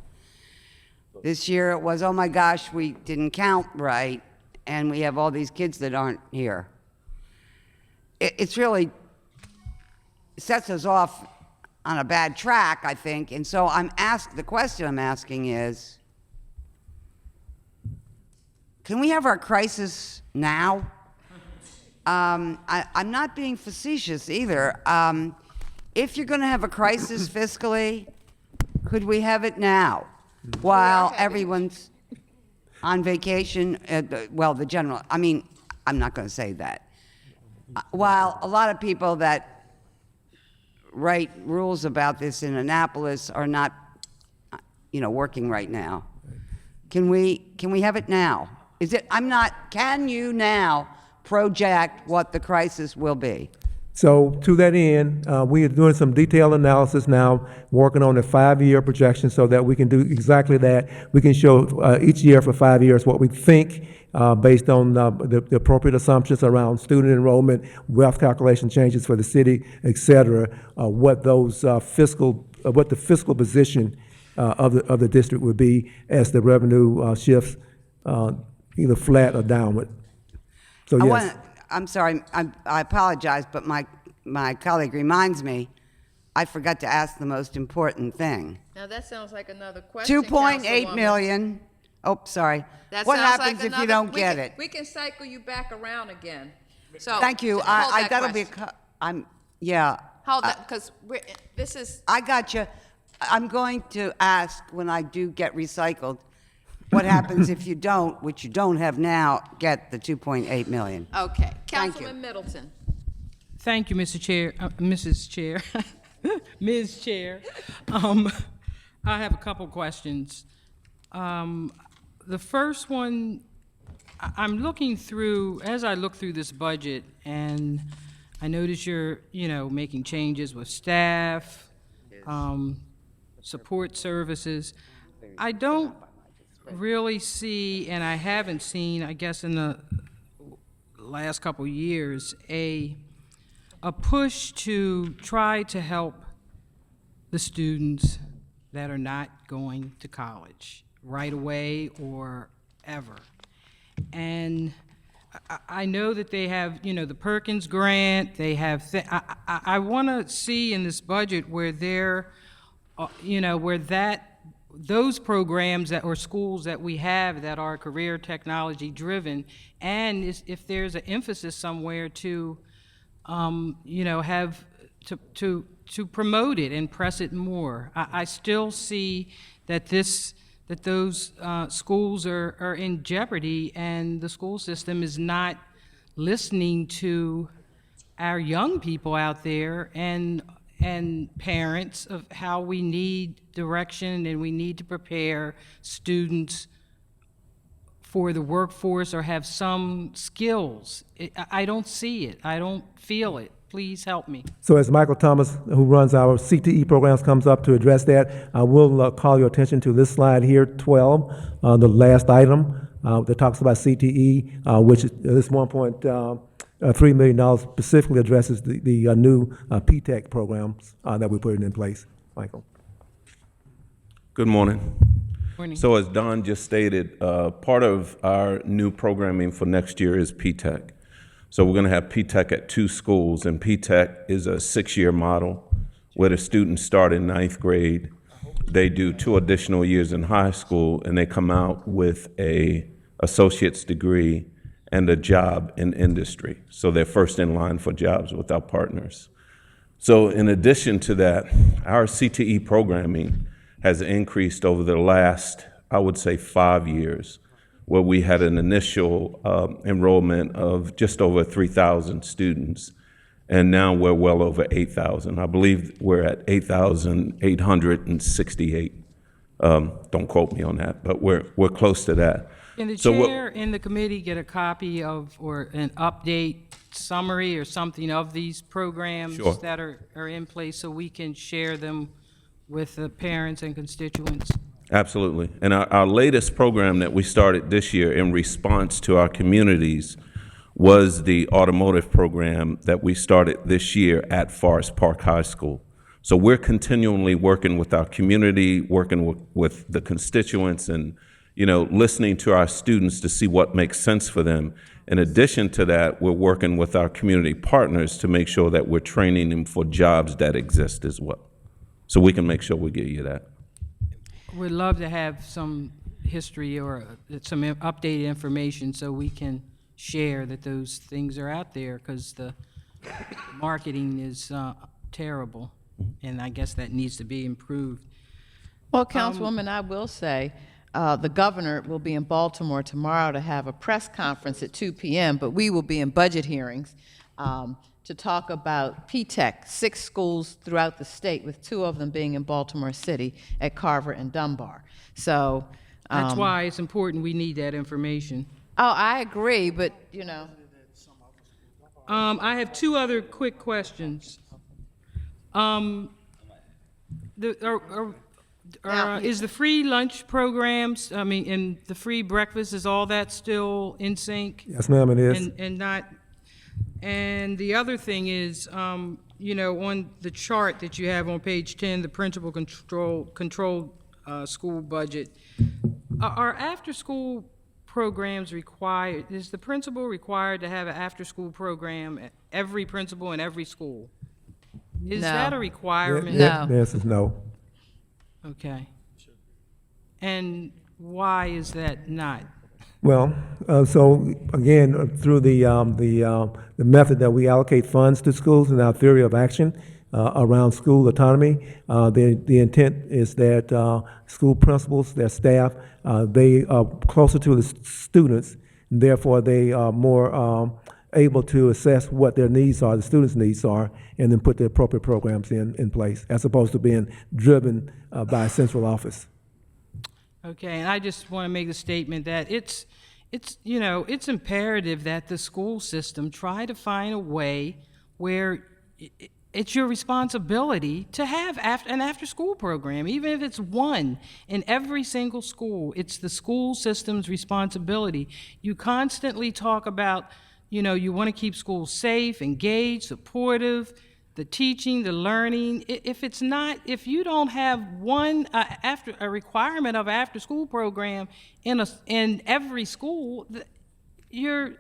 This year it was, oh my gosh, we didn't count right, and we have all these kids that aren't here. It's really sets us off on a bad track, I think, and so the question I'm asking is, can we have our crisis now? I'm not being facetious either. If you're going to have a crisis fiscally, could we have it now while everyone's on vacation? Well, the general, I mean, I'm not going to say that. While a lot of people that write rules about this in Annapolis are not, working right now. Can we have it now? Can you now project what the crisis will be? So to that end, we are doing some detailed analysis now, working on a 5-year projection so that we can do exactly that. We can show each year for 5 years what we think, based on the appropriate assumptions around student enrollment, wealth calculation changes for the city, et cetera, what the fiscal position of the district would be as the revenue shifts either flat or downward. So yes. I'm sorry, I apologize, but my colleague reminds me, I forgot to ask the most important thing. Now, that sounds like another question, 2.8 Councilwoman. million, oh, sorry. That What sounds happens like if you another- don't get it? We can cycle you back around again. So Thank you, hold that that'll be, question. yeah. Hold that, because this is, I got you. I'm going to ask when I do get recycled, what happens if you don't, which you don't have now, get the 2.8 million? okay. Thank you. Councilman Middleton. Thank you, Mr. Chair, Mrs. Chair, Ms. Chair. I have a couple questions. The first one, I'm looking through, as I look through this budget, and I notice you're, making changes with staff, support services. I don't really see, and I haven't seen, I guess in the last couple years, a push to try to help the students that are not going to college right away or ever. And I know that they have, the Perkins Grant, they have, I want to see in this budget where they're, where those programs or schools that we have that are career technology driven, and if there's an emphasis somewhere to, have to promote it and press it more. I still see that those schools are in jeopardy, and the school system is not listening to our young people out there and parents of how we need direction and we need to prepare students for the workforce or have some skills. I don't see it. I don't feel it. Please help me. So as Michael Thomas, who runs our CTE programs, comes up to address that, I will call your attention to this slide here, 12, the last item that talks about CTE, which is this $1.3 million specifically addresses the new P-TECH programs that we're putting in place. Michael. Good morning. Morning. So as Don just stated, part of our new programming for next year is P-TECH. So we're going to have P-TECH at 2 schools, and P-TECH is a 6-year model where the students start in 9th grade. They do 2 additional years in high school, and they come out with a associate's degree and a job in industry. So they're first in line for jobs with our partners. So in addition to that, our CTE programming has increased over the last, I would say, 5 years, where we had an initial enrollment of just over 3,000 students, and now we're well over 8,000. I believe we're at 8,868. Don't quote me on that, but we're close to that. Can the So what- chair and the committee get a copy of, or an update summary or something of these programs Sure. that are in place so we can share them with the parents and constituents? Absolutely. And our latest program that we started this year in response to our communities was the automotive program that we started this year at Forest Park High School. So we're continually working with our community, working with the constituents, and listening to our students to see what makes sense for them. In addition to that, we're working with our community partners to make sure that we're training them for jobs that exist as well. So we can make sure we get you that. We'd love to have some history or some updated information so we can share that those things are out there, because the marketing is terrible, and I guess that needs to be improved. Well, Councilwoman, I will say, the governor will be in Baltimore tomorrow to have a press conference at 2 p.m., but we will be in budget hearings to talk about P-TECH, 6 schools throughout the state, with 2 of them being in Baltimore City at Carver and Dunbar. So That's why it's important we need that information. Oh, I agree, but I have 2 other quick questions. Is the free lunch programs, and the free breakfast, is all that still in sync? Yes, ma'am, it is. And the other thing is, on the chart that you have on page 10, the principal controlled school budget, are after-school programs required? Is the principal required to have an after-school program at every principal in every school? Is that a requirement? No. The answer is no. Okay. And why is that not? Well, so again, through the method that we allocate funds to schools and our theory of action around school autonomy, the intent is that school principals, their staff, they are closer to the students, and therefore they are more able to assess what their needs are, the students' needs are, and then put the appropriate programs in place, as opposed to being driven by a central office. Okay, and I just want to make the statement that it's imperative that the school system try to find a way where it's your responsibility to have an after-school program, even if it's one in every single school. It's the school system's responsibility. You constantly talk about, you want to keep schools safe, engaged, supportive, the teaching, the learning. If you don't have a requirement of an after-school program in every school, you're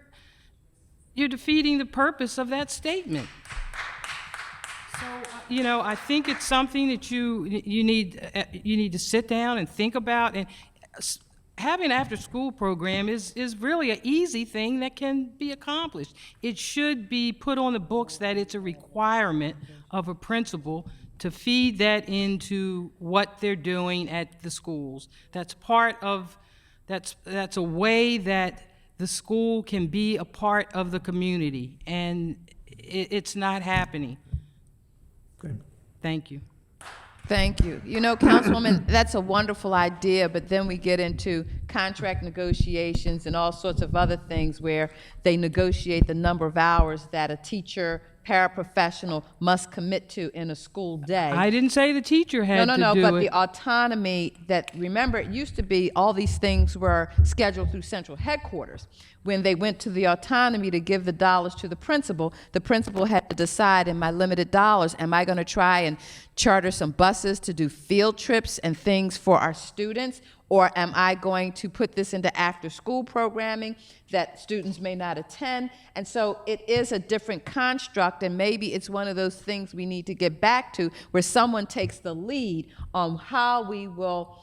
defeating the purpose of that statement. So, I think it's something that you need to sit down and think about. And having an after-school program is really an easy thing that can be accomplished. It should be put on the books that it's a requirement of a principal to feed that into what they're doing at the schools. That's a way that the school can be a part of the community, and it's not happening. Okay. Thank you. Thank you. Councilwoman, that's a wonderful idea, but then we get into contract negotiations and all sorts of other things where they negotiate the number of hours that a teacher, paraprofessional must commit to in a school day. I didn't say the teacher had to do it. No, but the autonomy that, remember, it used to be all these things were scheduled through central headquarters. When they went to the autonomy to give the dollars to the principal had to decide, in my limited dollars, am I going to try and charter some buses to do field trips and things for our students, Or am I going to put this into after-school programming that students may not attend? And so it is a different construct, and maybe it's one of those things we need to get back to, where someone takes the lead on how we will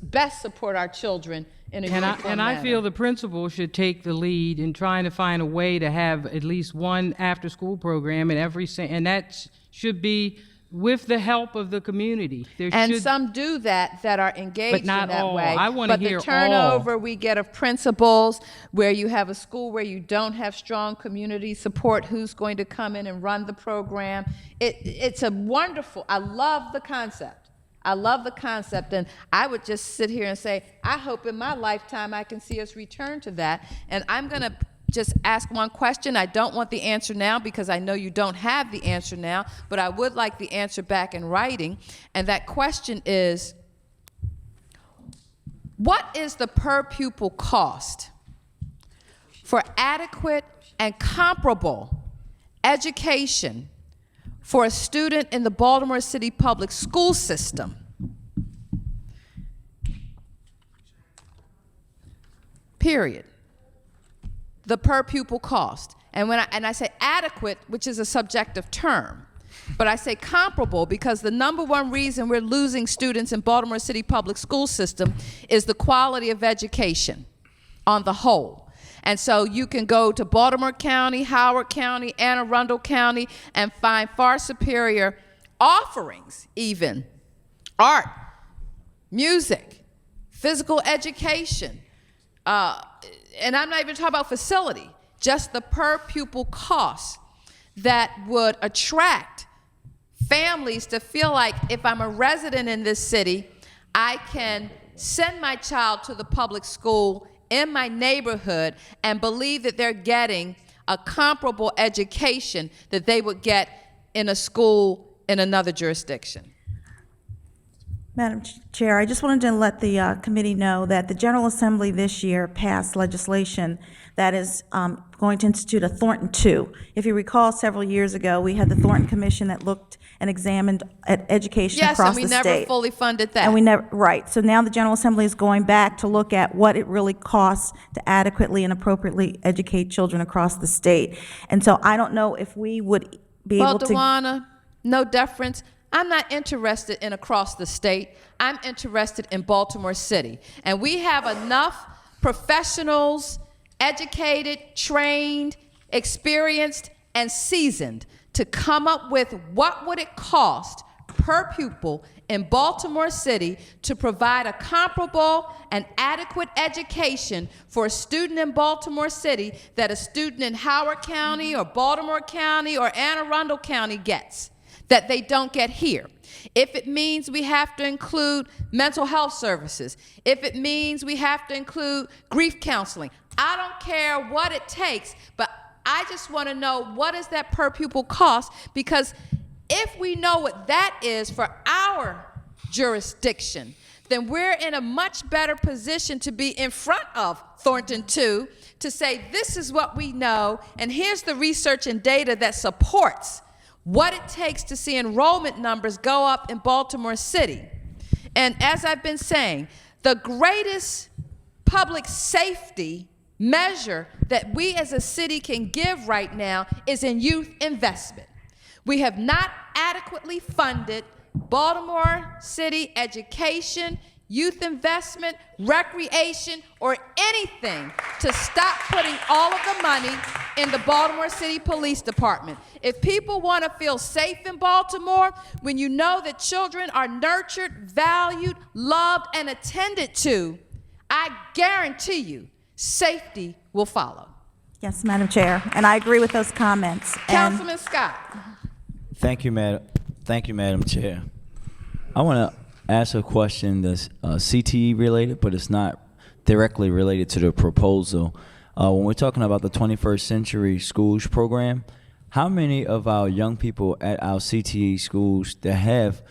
best support our children in a uniform And I manner. feel the principal should take the lead in trying to find a way to have at least one after-school program in every, and that should be with the help of the community. There And should, some do that are engaged not in that all. way. I wanna hear But the turnover we get of principals, where you have a school where you don't have strong community support, who's going to come in and run the program? It's a wonderful, I love the concept. I love the concept, and I would just sit here and say, I hope in my lifetime I can see us return to that. And I'm going to just ask one question. I don't want the answer now because I know you don't have the answer now, but I would like the answer back in writing. And that question is, what is the per pupil cost for adequate and comparable education for a student in the Baltimore City public school system? Period. The per pupil cost. And when I say adequate, which is a subjective term, but I say comparable because the number one reason we're losing students in Baltimore City public school system is the quality of education on the whole. And so you can go to Baltimore County, Howard County, Anne Arundel County, and find far superior offerings, even art, music, physical education, and I'm not even talking about facility, just the per pupil cost that would attract families to feel like if I'm a resident in this city, I can send my child to the public school in my neighborhood and believe that they're getting a comparable education that they would get in a school in another jurisdiction. Madam Chair, I just wanted to let the committee know that the General Assembly this year passed legislation that is going to institute a Thornton II. If you recall, several years ago, we had the Thornton Commission that looked and examined at education across the state. Yes, and we never fully funded that. And we never, right. So now the General Assembly is going back to look at what it really costs to adequately and appropriately educate children across the state. And so I don't know if we would be able to. Well, Dewana, no deference. I'm not interested in across the state. I'm interested in Baltimore City. And we have enough professionals, educated, trained, experienced, and seasoned to come up with what would it cost per pupil in Baltimore City to provide a comparable and adequate education for a student in Baltimore City that a student in Howard County or Baltimore County or Anne Arundel County gets, that they don't get here. If it means we have to include mental health services, if it means we have to include grief counseling, I don't care what it takes, but I just want to know what is that per pupil cost, because if we know what that is for our jurisdiction, then we're in a much better position to be in front of Thornton II to say this is what we know, and here's the research and data that supports what it takes to see enrollment numbers go up in Baltimore City. And as I've been saying, the greatest public safety measure that we as a city can give right now is in youth investment. We have not adequately funded Baltimore City education, youth investment, recreation, or anything to stop putting all of the money in the Baltimore City Police Department. If people want to feel safe in Baltimore, when you know that children are nurtured, valued, loved, and attended to, I guarantee you, safety will follow. Yes, Madam Chair, and I agree with those comments. Councilman Scott. Thank you, Madam Chair. I want to ask a question that's CTE related, but it's not directly related to the proposal. When we're talking about the 21st Century Schools program, how many of our young people at our CTE schools that have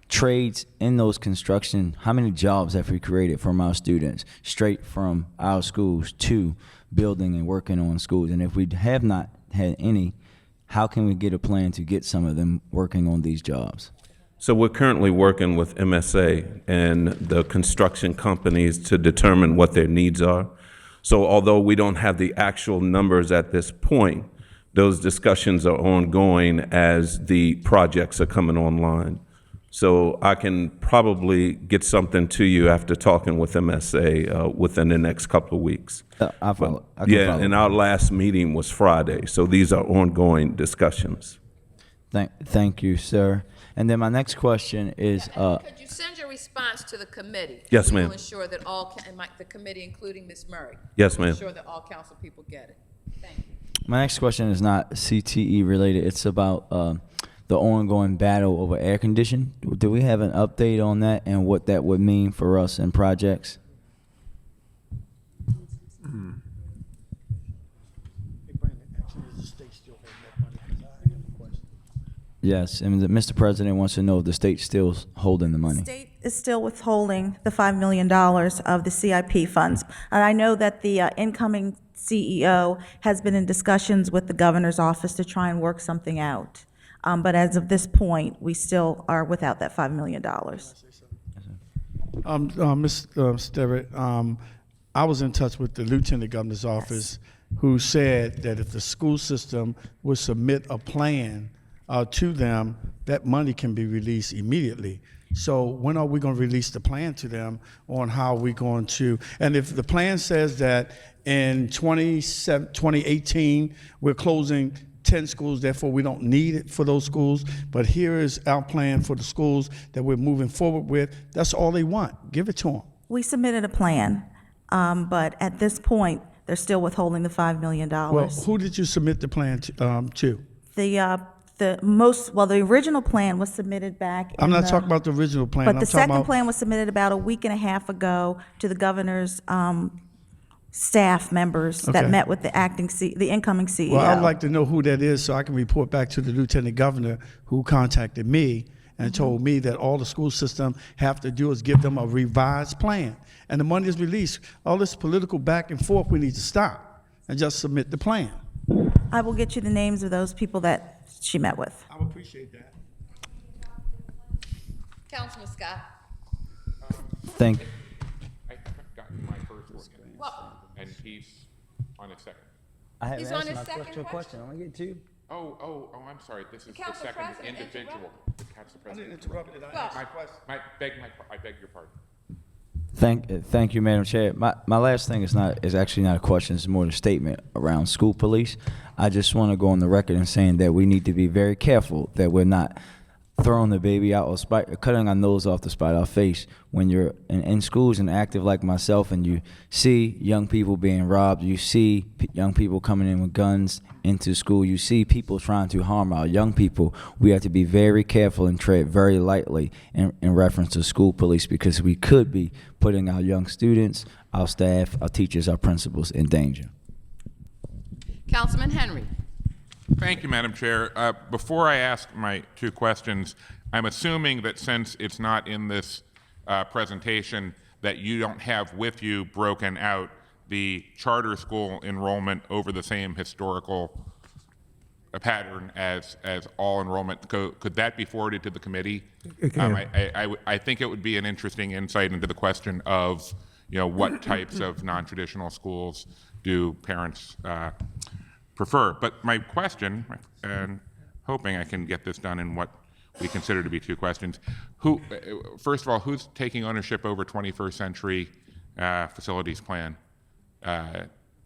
trades in those construction, how many jobs have we created from our students straight from our schools to building and working on schools? And if we have not had any, how can we get a plan to get some of them working on these jobs? So we're currently working with MSA and the construction companies to determine what their needs are. So although we don't have the actual numbers at this point, those discussions are ongoing as the projects are coming online. So I can probably get something to you after talking with MSA within the next couple of weeks. I follow. I can Yeah, follow. and our last meeting was Friday, so these are ongoing discussions. Thank you, sir. And then my next question is, Could you send your response to the committee? Yes, We will ma'am. ensure that all, and the committee, including Ms. Murray. Yes, will ma'am. Ensure that all council people get it. Thank you. my next question is not CTE related. It's about the ongoing battle over air conditioning. Do we have an update on that and what that would mean for us in projects? Yes, and Mr. President wants to know if the state's still holding the money. State is still withholding the $5 million of the CIP funds. And I know that the incoming CEO has been in discussions with the governor's office to try and work something out. But as of this point, we still are without that $5 million. Ms. Sterrett, I was in touch with the Lieutenant Governor's office, who said that if the school system would submit a plan to them, that money can be released immediately. So when are we going to release the plan to them on how we're going to, and if the plan says that in 2018, we're closing 10 schools, therefore we don't need it for those schools, but here is our plan for the schools that we're moving forward with, that's all they want. Give it to them. We submitted a plan, but at this point, they're still withholding the $5 million. Well, who did you submit the plan to? The original plan was submitted back. I'm not talking about the original plan. But I'm the talking second about, plan was submitted about a week and a half ago to the governor's staff members that Okay. met with the incoming CEO. well, I'd like to know who that is so I can report back to the Lieutenant Governor who contacted me and told me that all the school system have to do is give them a revised plan. And the money is released. All this political back and forth, we need to stop and just submit the plan. I will get you the names of those people that she met with. I would appreciate that. Councilman Scott. Thank. I haven't gotten my first one yet, Well, and he's on his second. I haven't He's on asked his my second question. I'm gonna get to. Oh, I'm sorry, this is the Council second President individual. The Council President. interrupted. I beg your pardon. Thank you, Madam Chair. My last thing is actually not a question. It's more a statement around school police. I just want to go on the record and saying that we need to be very careful that we're not throwing the baby out or cutting our nose off to spite our face when you're in schools and active like myself, and you see young people being robbed, you see young people coming in with guns into school, you see people trying to harm our young people. We have to be very careful and tread very lightly in reference to school police, because we could be putting our young students, our staff, our teachers, our principals in danger. Councilman Henry. Thank you, Madam Chair. Before I ask my two questions, I'm assuming that since it's not in this presentation, that you don't have with you broken out the charter school enrollment over the same historical pattern as all enrollment. Could that be forwarded to the committee? It can. I think it would be an interesting insight into the question of, what types of non-traditional schools do parents prefer. But my question, and hoping I can get this done in what we consider to be two questions. First of all, who's taking ownership over 21st century facilities plan?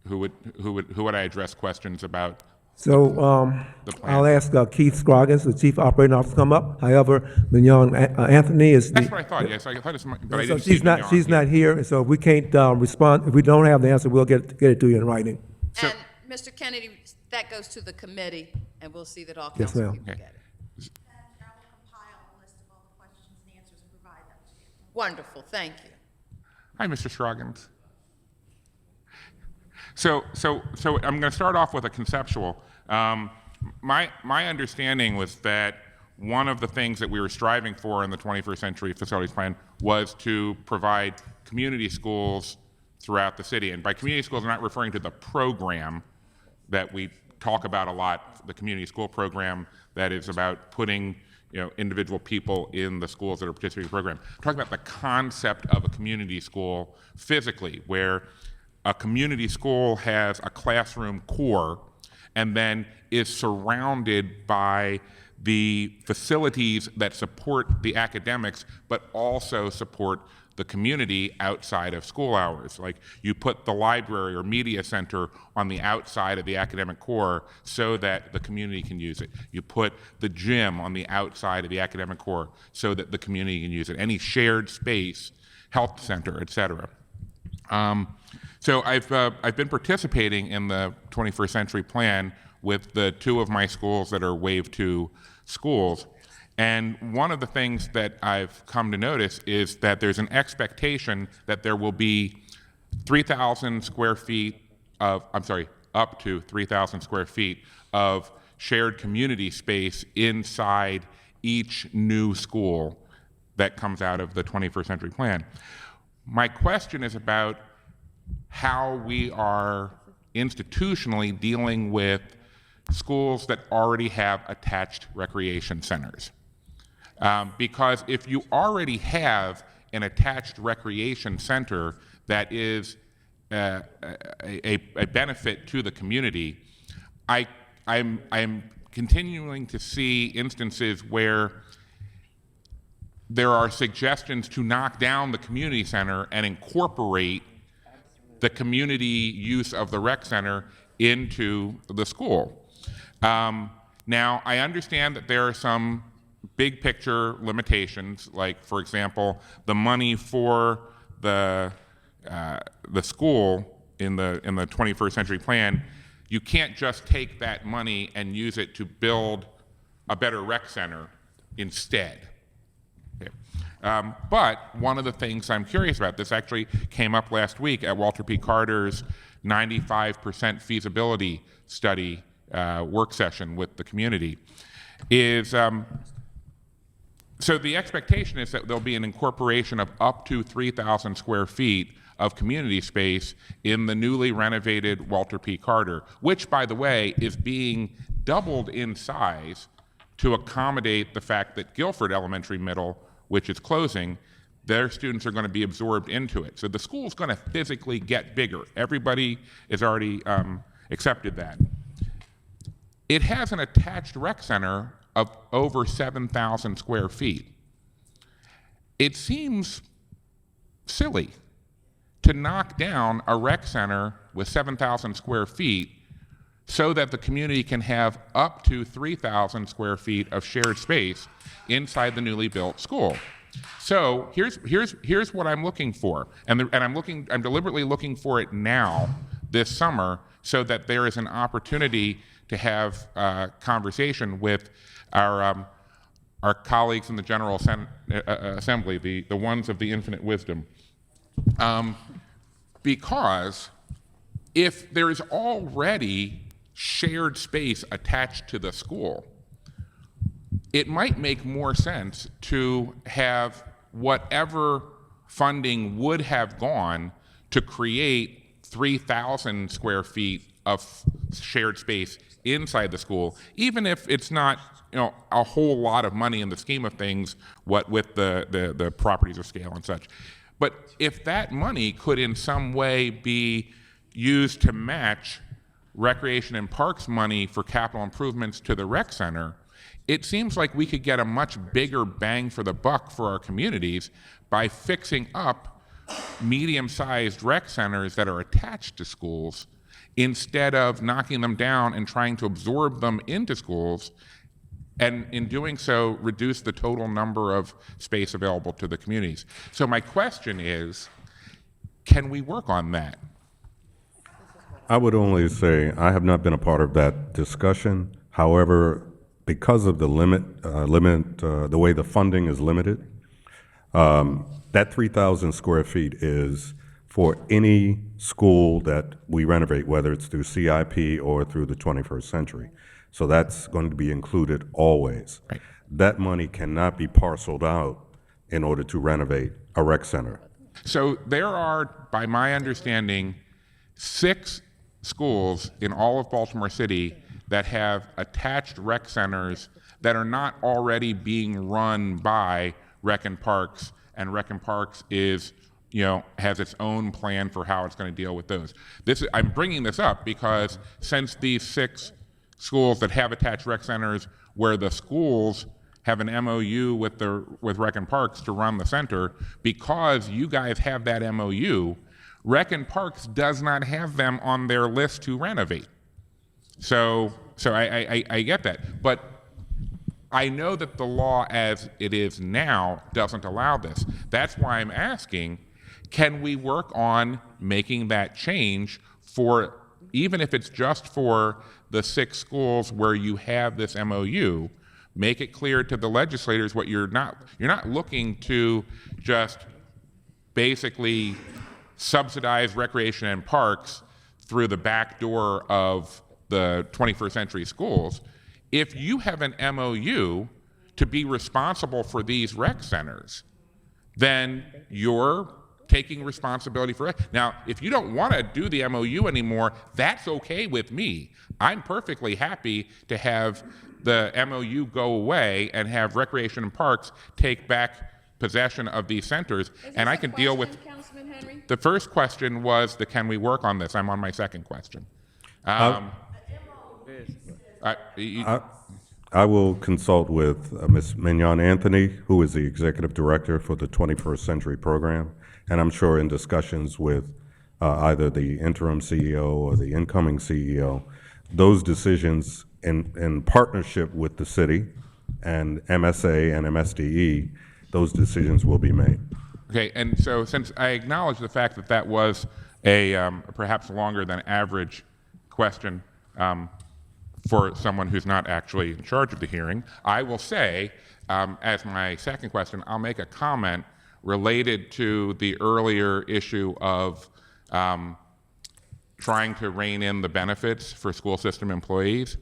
Who would I address questions about? So the plan? I'll ask Keith Scroggins, the Chief Operating Officer, to come up. However, Mignon Anthony is the... That's what I thought, yes. I thought it's my, but I So didn't see Mignon. she's not here, and so if we can't respond, if we don't have the answer, we'll get it to you in writing. And Mr. Kennedy, that goes to the committee, and we'll see that all Yes, council ma'am. people get it. Wonderful, thank you. Hi, Mr. Scroggins. So I'm going to start off with a conceptual. My understanding was that one of the things that we were striving for in the 21st Century Facilities Plan was to provide community schools throughout the city. And by community schools, I'm not referring to the program that we talk about a lot, the community school program that is about putting individual people in the schools that are participating in the program. I'm talking about the concept of a community school physically, where a community school has a classroom core and then is surrounded by the facilities that support the academics, but also support the community outside of school hours. Like you put the library or media center on the outside of the academic core so that the community can use it. You put the gym on the outside of the academic core so that the community can use it. Any shared space, health center, et cetera. So I've been participating in the 21st Century Plan with the two of my schools that are Wave 2 schools. And one of the things that I've come to notice is that there's an expectation that there will be 3,000 square feet of, up to 3,000 square feet of shared community space inside each new school that comes out of the 21st Century Plan. My question is about how we are institutionally dealing with schools that already have attached recreation centers. Because if you already have an attached recreation center that is a benefit to the community, I'm continuing to see instances where there are suggestions to knock down the community center and incorporate the community use of the rec center into the school. Now, I understand that there are some big picture limitations, like, for example, the money for the school in the 21st Century Plan. You can't just take that money and use it to build a better rec center instead. Okay. But one of the things I'm curious about, this actually came up last week at Walter P. Carter's 95% feasibility study work session with the community, is so the expectation is that there'll be an incorporation of up to 3,000 square feet of community space in the newly renovated Walter P. Carter, which, by the way, is being doubled in size to accommodate the fact that Guilford Elementary Middle, which is closing, their students are going to be absorbed into it. So the school's going to physically get bigger. Everybody has already accepted that. It has an attached rec center of over 7,000 square feet. It seems silly to knock down a rec center with 7,000 square feet so that the community can have up to 3,000 square feet of shared space inside the newly built school. So here's what I'm looking for, and I'm deliberately looking for it now this summer so that there is an opportunity to have a conversation with our colleagues in the General Assembly, the ones of the infinite wisdom. Because if there is already shared space attached to the school, it might make more sense to have whatever funding would have gone to create 3,000 square feet of shared space inside the school, even if it's not a whole lot of money in the scheme of things, what with the properties of scale and such. But if that money could in some way be used to match Recreation and Parks money for capital improvements to the rec center, it seems like we could get a much bigger bang for the buck for our communities by fixing up medium-sized rec centers that are attached to schools instead of knocking them down and trying to absorb them into schools, and in doing so, reduce the total number of space available to the communities. So my question is, can we work on that? I would only say I have not been a part of that discussion. However, because of the the way the funding is limited, that 3,000 square feet is for any school that we renovate, whether it's through CIP or through the 21st Century. So that's going to be included always. Right. That money cannot be parceled out in order to renovate a rec center. So there are, by my understanding, 6 schools in all of Baltimore City that have attached rec centers that are not already being run by Rec and Parks, and Rec and Parks is, has its own plan for how it's going to deal with those. I'm bringing this up because since these 6 schools that have attached rec centers where the schools have an MOU with Rec and Parks to run the center, because you guys have that MOU, Rec and Parks does not have them on their list to renovate. So I get that, but I know that the law as it is now doesn't allow this. That's why I'm asking, can we work on making that change for, even if it's just for the 6 schools where you have this MOU, make it clear to the legislators what you're not looking to just basically subsidize recreation and parks through the back door of the 21st century schools. If you have an MOU to be responsible for these rec centers, then you're taking responsibility for it. Now, if you don't want to do the MOU anymore, that's okay with me. I'm perfectly happy to have the MOU go away and have Recreation and Parks take back possession of these centers, and I can deal with. Councilman Henry? The first question was the can we work on this? I'm on my second question. I will consult with Ms. Mignon Anthony, who is the Executive Director for the 21st Century Program, and I'm sure in discussions with either the interim CEO or the incoming CEO, those decisions in partnership with the city and MSA and MSDE, those decisions will be made. Okay, and so since I acknowledge the fact that that was a perhaps longer than average question for someone who's not actually in charge of the hearing, I will say, as my second question, I'll make a comment related to the earlier issue of trying to rein in the benefits for school system employees.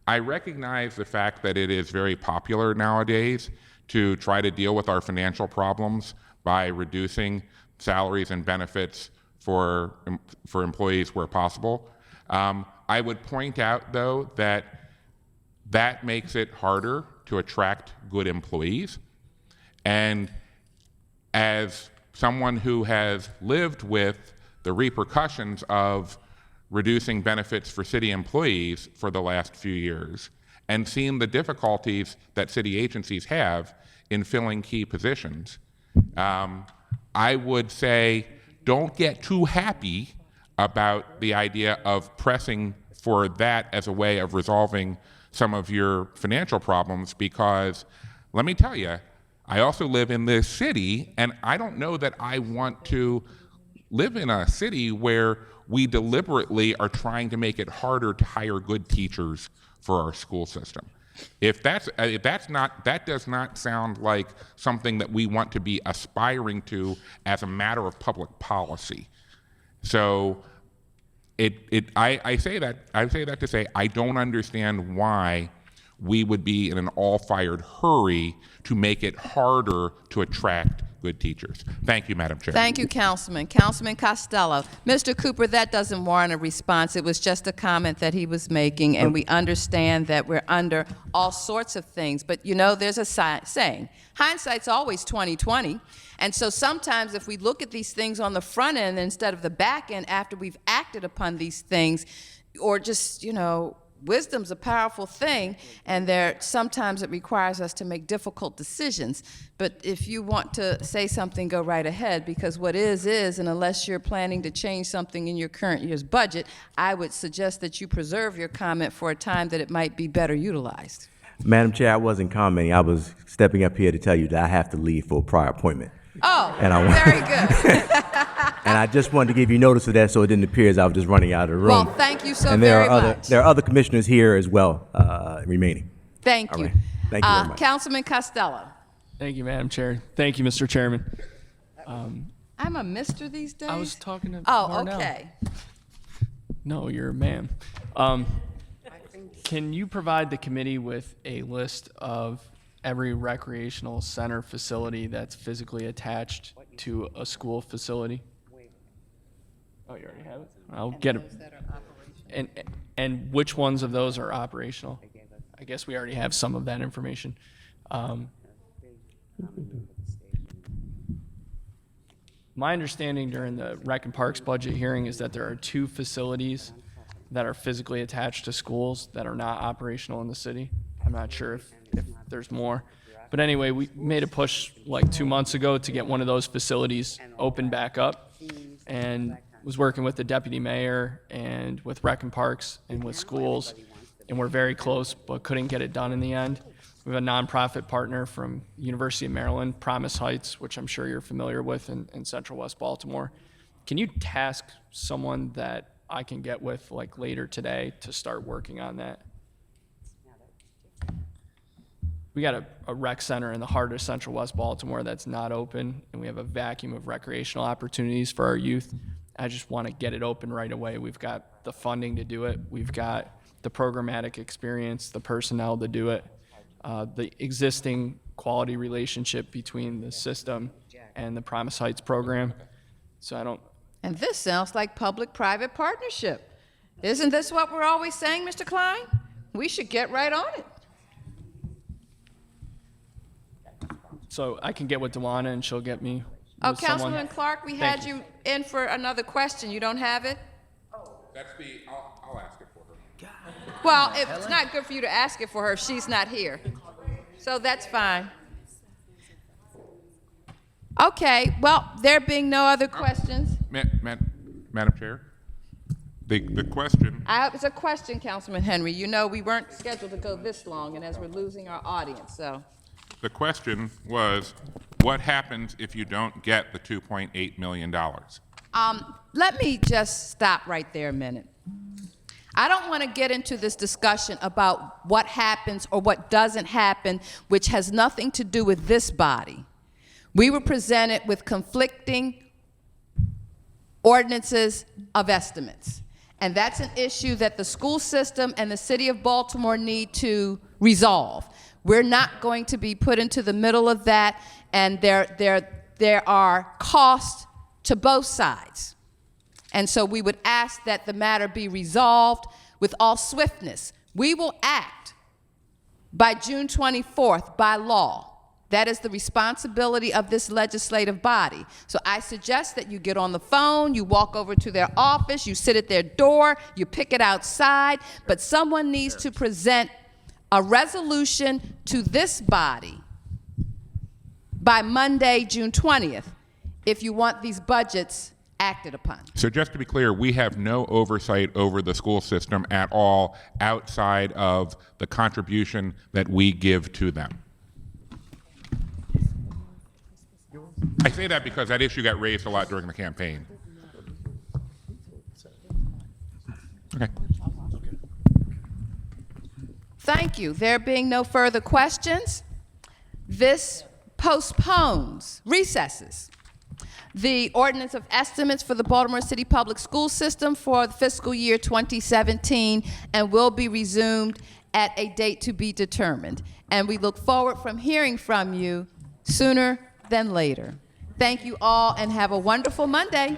I recognize the fact that it is very popular nowadays to try to deal with our financial problems by reducing salaries and benefits for employees where possible. I would point out, though, that makes it harder to attract good employees. And as someone who has lived with the repercussions of reducing benefits for city employees for the last few years and seen the difficulties that city agencies have in filling key positions, I would say don't get too happy about the idea of pressing for that as a way of resolving some of your financial problems, because let me tell you, I also live in this city, and I don't know that I want to live in a city where we deliberately are trying to make it harder to hire good teachers for our school system. That does not sound like something that we want to be aspiring to as a matter of public policy. So I say that to say I don't understand why we would be in an all-fired hurry to make it harder to attract good teachers. Thank you, Madam Chair. Thank you, Councilman. Councilman Costello. Mr. Cooper, that doesn't warrant a response. It was just a comment that he was making, and we understand that we're under all sorts of things. But, there's a saying, hindsight's always 20/20. And so sometimes if we look at these things on the front end instead of the back end after we've acted upon these things, or just, wisdom's a powerful thing, and sometimes it requires us to make difficult decisions. But if you want to say something, go right ahead, because what is, and unless you're planning to change something in your current year's budget, I would suggest that you preserve your comment for a time that it might be better utilized. Madam Chair, I wasn't commenting. I was stepping up here to tell you that I have to leave for a prior appointment. Oh, very good. And I just wanted to give you notice of that so it didn't appear as I was just running out of the room. Well, thank you so and very much. There are other commissioners here as well remaining. Thank you. All right. Thank you very much. Councilman Costello. Thank you, Madam Chair. Thank you, Mr. Chairman. I'm a mister these days? I was talking to Oh, Marnell. okay. No, you're a ma'am. Can you provide the committee with a list of every recreational center facility that's physically attached to a school facility? Oh, you already have it? I'll get it. And which ones of those are operational? I guess we already have some of that information. My understanding during the Rec and Parks budget hearing is that there are 2 facilities that are physically attached to schools that are not operational in the city. I'm not sure if there's more. But anyway, we made a push like 2 months ago to get one of those facilities opened back up, and was working with the deputy mayor and with Rec and Parks and with schools, and we're very close, but couldn't get it done in the end. We have a nonprofit partner from University of Maryland, Promise Heights, which I'm sure you're familiar with in Central West Baltimore. Can you task someone that I can get with like later today to start working on that? We got a rec center in the heart of Central West Baltimore that's not open, and we have a vacuum of recreational opportunities for our youth. I just want to get it open right away. We've got the funding to do it. We've got the programmatic experience, the personnel to do it, the existing quality relationship between the system and the Promise Heights program. So I don't. And this sounds like public-private partnership. Isn't this what we're always saying, Mr. Klein? We should get right on it. So I can get with Dewana and she'll get me Oh, with someone. Councilman Clark, we Thank had you in for another question. You don't have it? That's I'll ask it for her. Well, it's not good for you to ask it for her if she's not here. So that's fine. Okay, well, there being no other questions. Madam Chair, the question, It's a question, Councilman Henry. You know, we weren't scheduled to go this long, and as we're losing our audience, so. the question was, what happens if you don't get the $2.8 million? Let me just stop right there a minute. I don't want to get into this discussion about what happens or what doesn't happen, which has nothing to do with this body. We were presented with conflicting ordinances of estimates, and that's an issue that the school system and the city of Baltimore need to resolve. We're not going to be put into the middle of that, and there are costs to both sides. And so we would ask that the matter be resolved with all swiftness. We will act by June 24th by law. That is the responsibility of this legislative body. So I suggest that you get on the phone, you walk over to their office, you sit at their door, you pick it outside, but someone needs to present a resolution to this body by Monday, June 20th, if you want these budgets acted upon. So just to be clear, we have no oversight over the school system at all outside of the contribution that we give to them. I say that because that issue got raised a lot during the campaign. Okay. Thank you. There being no further questions, this recesses the ordinance of estimates for the Baltimore City Public School System for the fiscal year 2017 and will be resumed at a date to be determined. And we look forward from hearing from you sooner than later. Thank you all and have a wonderful Monday.